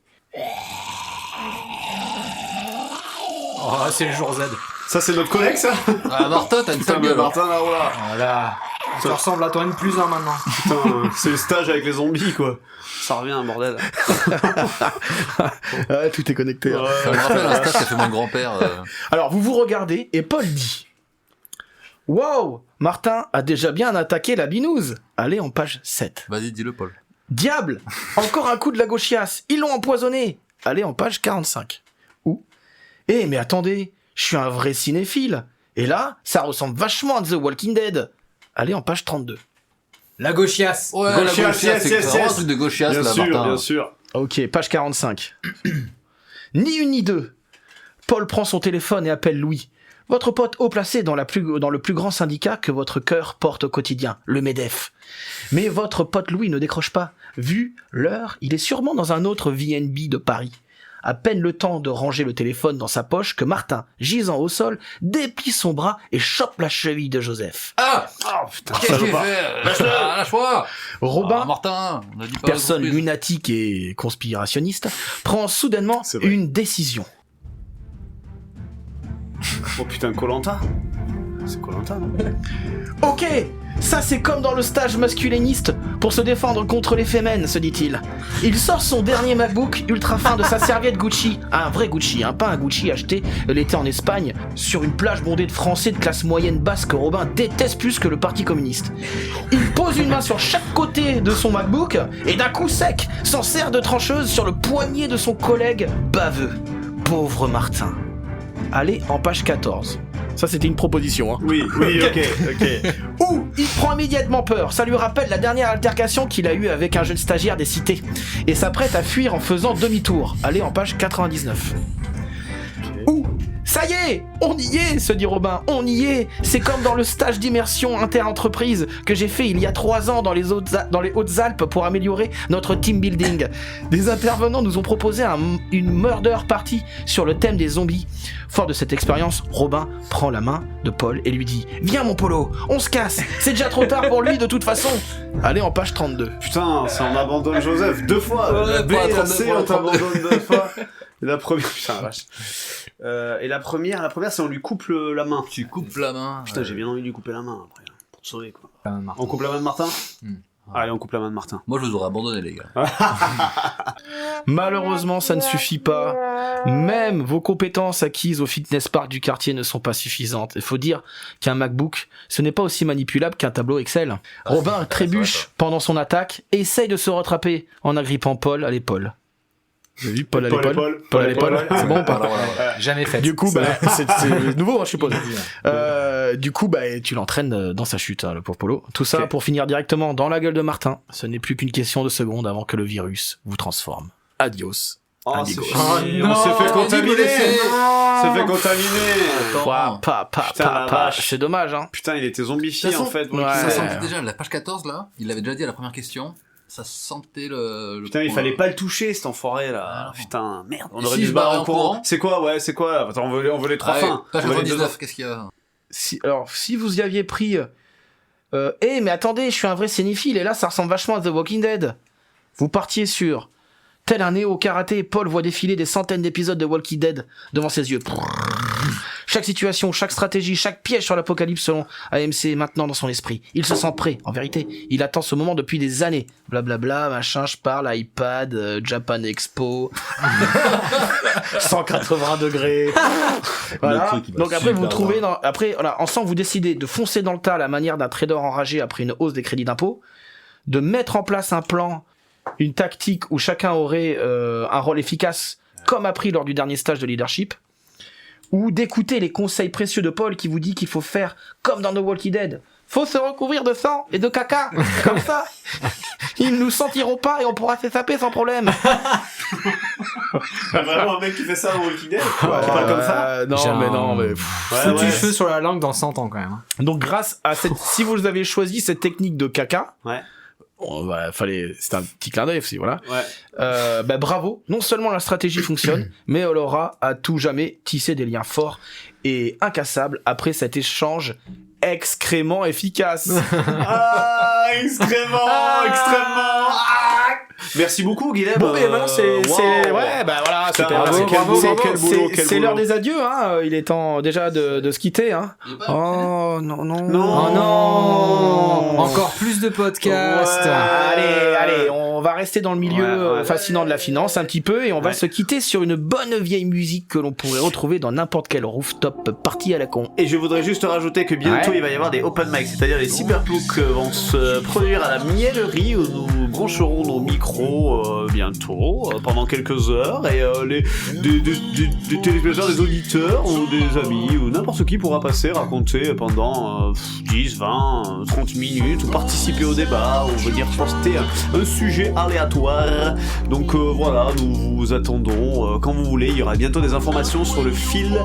Oh, c'est le jour Z.
Ça, c'est notre collègue, ça?
Ah, Martin, t'as une sale gueule.
Martin, là, voilà.
Voilà. Ça ressemble à toi N+1 maintenant.
Putain, c'est le stage avec les zombies, quoi. Ça revient, bordel.
Ouais, tout est connecté.
Ouais, ça me rappelle un stage qu'a fait mon grand-père.
Alors, vous regardez, et Paul dit: Wow, Martin a déjà bien attaqué la binouse. Allez en page 7.
Vas-y, dis-le, Paul.
Diable, encore un coup de la gauchiasse. Ils l'ont empoisonné. Allez en page 45. Ou, mais attendez, je suis un vrai cinéphile. Et là, ça ressemble vachement à The Walking Dead. Allez en page 32.
La gauchiasse.
Ouais,
gauchiasse,
la gauchiasse, c'est vraiment un truc de gauchiasse, là, Martin.
Bien sûr.
Ok, page 45. Ni une ni deux. Paul prend son téléphone et appelle Louis, votre pote haut placé dans le plus grand syndicat que votre cœur porte au quotidien, le MEDEF. Mais votre pote Louis ne décroche pas. Vu l'heure, il est sûrement dans un autre VNB de Paris. À peine le temps de ranger le téléphone dans sa poche que Martin, gisant au sol, déplie son bras et chope la cheville de Joseph.
Ah oh, putain, qu'est-ce qu'il fait? Lâche-moi.
Robin,
Martin, on a dit pas
personne lunatique et conspirationniste, prend soudainement une décision.
Oh putain, Koh-Lanta. C'est Koh-Lanta, non?
Ok, ça c'est comme dans le stage masculiniste pour se défendre contre les fémènes, se dit-il. Il sort son dernier MacBook ultra fin de sa serviette Gucci. Un vrai Gucci, hein, pas un Gucci acheté l'été en Espagne sur une plage bondée de Français de classe moyenne basse que Robin déteste plus que le Parti communiste. Il pose une main sur chaque côté de son MacBook et d'un coup sec s'en sert de trancheuse sur le poignet de son collègue baveux. Pauvre Martin. Allez en page 14. Ça, c'était une proposition, hein.
Oui, ok.
Ou il prend immédiatement peur. Ça lui rappelle la dernière altercation qu'il a eue avec un jeune stagiaire des cités. Et s'apprête à fuir en faisant demi-tour. Allez en page 99. Ou ça y est, on y est, se dit Robin, on y est. C'est comme dans le stage d'immersion inter-entreprise que j'ai fait il y a 3 ans dans les Hautes-Alpes pour améliorer notre team building. Des intervenants nous ont proposé une murder party sur le thème des zombies. Fort de cette expérience, Robin prend la main de Paul et lui dit « Viens mon Polo, on se casse, c'est déjà trop tard pour lui de toute façon !» Allez en page 32.
Putain, ça on abandonne Joseph 2 fois. La B et la C, on t'abandonne 2 fois. La première, putain la vache. Et la première c'est on lui coupe la main.
Tu coupes la main.
Putain, j'ai bien envie de lui couper la main après, pour te sauver quoi. On coupe la main de Martin. Allez, on coupe la main de Martin.
Moi, je vous aurais abandonné, les gars.
Malheureusement, ça ne suffit pas. Même vos compétences acquises au fitness park du quartier ne sont pas suffisantes. Il faut dire qu'un MacBook, ce n'est pas aussi manipulable qu'un tableau Excel. Robin trébuche pendant son attaque et essaye de se rattraper en agrippant Paul à l'épaule. Vous avez vu Paul à l'épaule? Paul à l'épaule. C'est bon ou pas?
Jamais fait.
Du coup, c'est nouveau, hein, je suppose. Du coup, tu l'entraînes dans sa chute, hein, le pauvre Polo. Tout ça pour finir directement dans la gueule de Martin. Ce n'est plus qu'une question de secondes avant que le virus vous transforme. Adios.
On s'est fait contaminer.
C'est dommage, hein.
Putain, il était zombifié en fait.
Ça sentait déjà la page 14 là. Il l'avait déjà dit à la première question. Ça sentait le
putain, il fallait pas le toucher cet enfoiré là. Putain, merde. On aurait
dû
se barrer en courant. C'est quoi? Attends, on veut les 3 fins.
Page 99, qu'est-ce qu'il y a?
Si vous y aviez pris mais attendez, je suis un vrai cinéphile et là ça ressemble vachement à The Walking Dead. Vous partiez sur tel un néo-karaté, Paul voit défiler des centaines d'épisodes de Walking Dead devant ses yeux. Chaque situation, chaque stratégie, chaque piège sur l'apocalypse selon AMC est maintenant dans son esprit. Il se sent prêt, en vérité. Il attend ce moment depuis des années. Blablabla, machin, je parle, iPad, Japan Expo, 180 degrés. Voilà. Donc après, vous trouvez ensemble, vous décidez de foncer dans le tas à la manière d'un trader enragé après une hausse des crédits d'impôt, de mettre en place un plan, une tactique où chacun aurait un rôle efficace, comme appris lors du dernier stage de leadership, ou d'écouter les conseils précieux de Paul qui vous dit qu'il faut faire comme dans The Walking Dead. Faut se recouvrir de sang et de caca, comme ça. Ils nous sentiront pas et on pourra s'échapper sans problème.
Vraiment un mec qui fait ça dans Walking Dead, qui parle comme ça.
Non, mais
foutu cheveux sur la langue dans 100 ans quand même.
Donc grâce à si vous avez choisi cette technique de caca, c'est un petit clin d'œil aussi, voilà. Bravo. Non seulement la stratégie fonctionne, mais elle aura à tout jamais tissé des liens forts et incassables après cet échange extrêmement efficace.
Extrêmement. Merci beaucoup, Guilhem.
Bon, mais maintenant c'est l'heure des adieux, hein. Il est temps déjà de se quitter, hein. Oh non.
Encore plus de podcasts.
Allez, on va rester dans le milieu fascinant de la finance un petit peu et on va se quitter sur une bonne vieille musique que l'on pourrait retrouver dans n'importe quel rooftop party à la con.
Et je voudrais juste rajouter que bientôt il va y avoir des open mic, c'est-à-dire les cyberploucs vont se produire à la mielerie où nous brancherons nos micros bientôt pendant quelques heures et des téléspectateurs, des auditeurs ou des amis ou n'importe qui pourra passer raconter pendant 10, 20, 30 minutes ou participer au débat ou venir poster un sujet aléatoire. Donc voilà, nous vous attendons quand vous voulez. Il y aura bientôt des informations sur le fil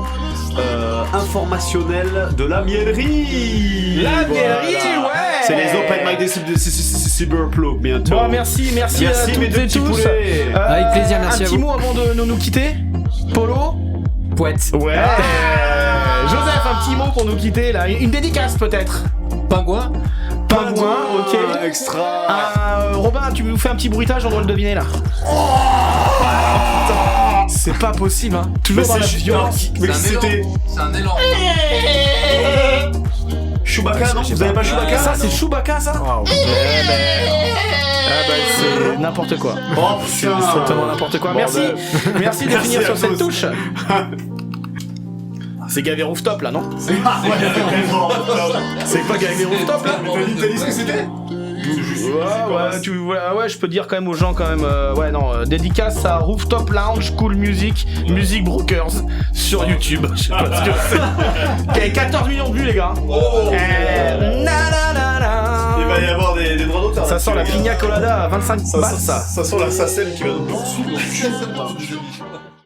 informationnel de la mielerie. C'est les open mic des cyberploucs bientôt.
Bon, merci à toutes et tous.
Avec plaisir, merci à vous.
Un petit mot avant de nous quitter. Polo.
Poète.
Ouais. Joseph, un petit mot pour nous quitter là. Une dédicace peut-être.
Pingouin,
ok.
Extra.
Robin, tu nous fais un petit bruitage, on doit le deviner là. C'est pas possible, hein. Toujours dans la violence.
C'est un élan.
Chewbacca, non? Vous avez pas Chewbacca?
Ça, c'est Chewbacca, ça? C'est n'importe quoi.
Oh,
c'est totalement n'importe quoi. Merci de finir sur cette touche. C'est Gavé Rooftop là, non?
C'est pas
Gavé Rooftop là?
T'as dit ce que c'était?
Ouais, je peux dire quand même aux gens quand même. Dédicace à Rooftop Lounge, Cool Music, Music Brokers sur YouTube. Je sais pas ce que c'est. 14 millions de vues, les gars.
Il va y avoir des droits d'auteur.
Ça sent la pina colada à 25 balles, ça.
Ça sent la SACEM qui va nous poursuivre.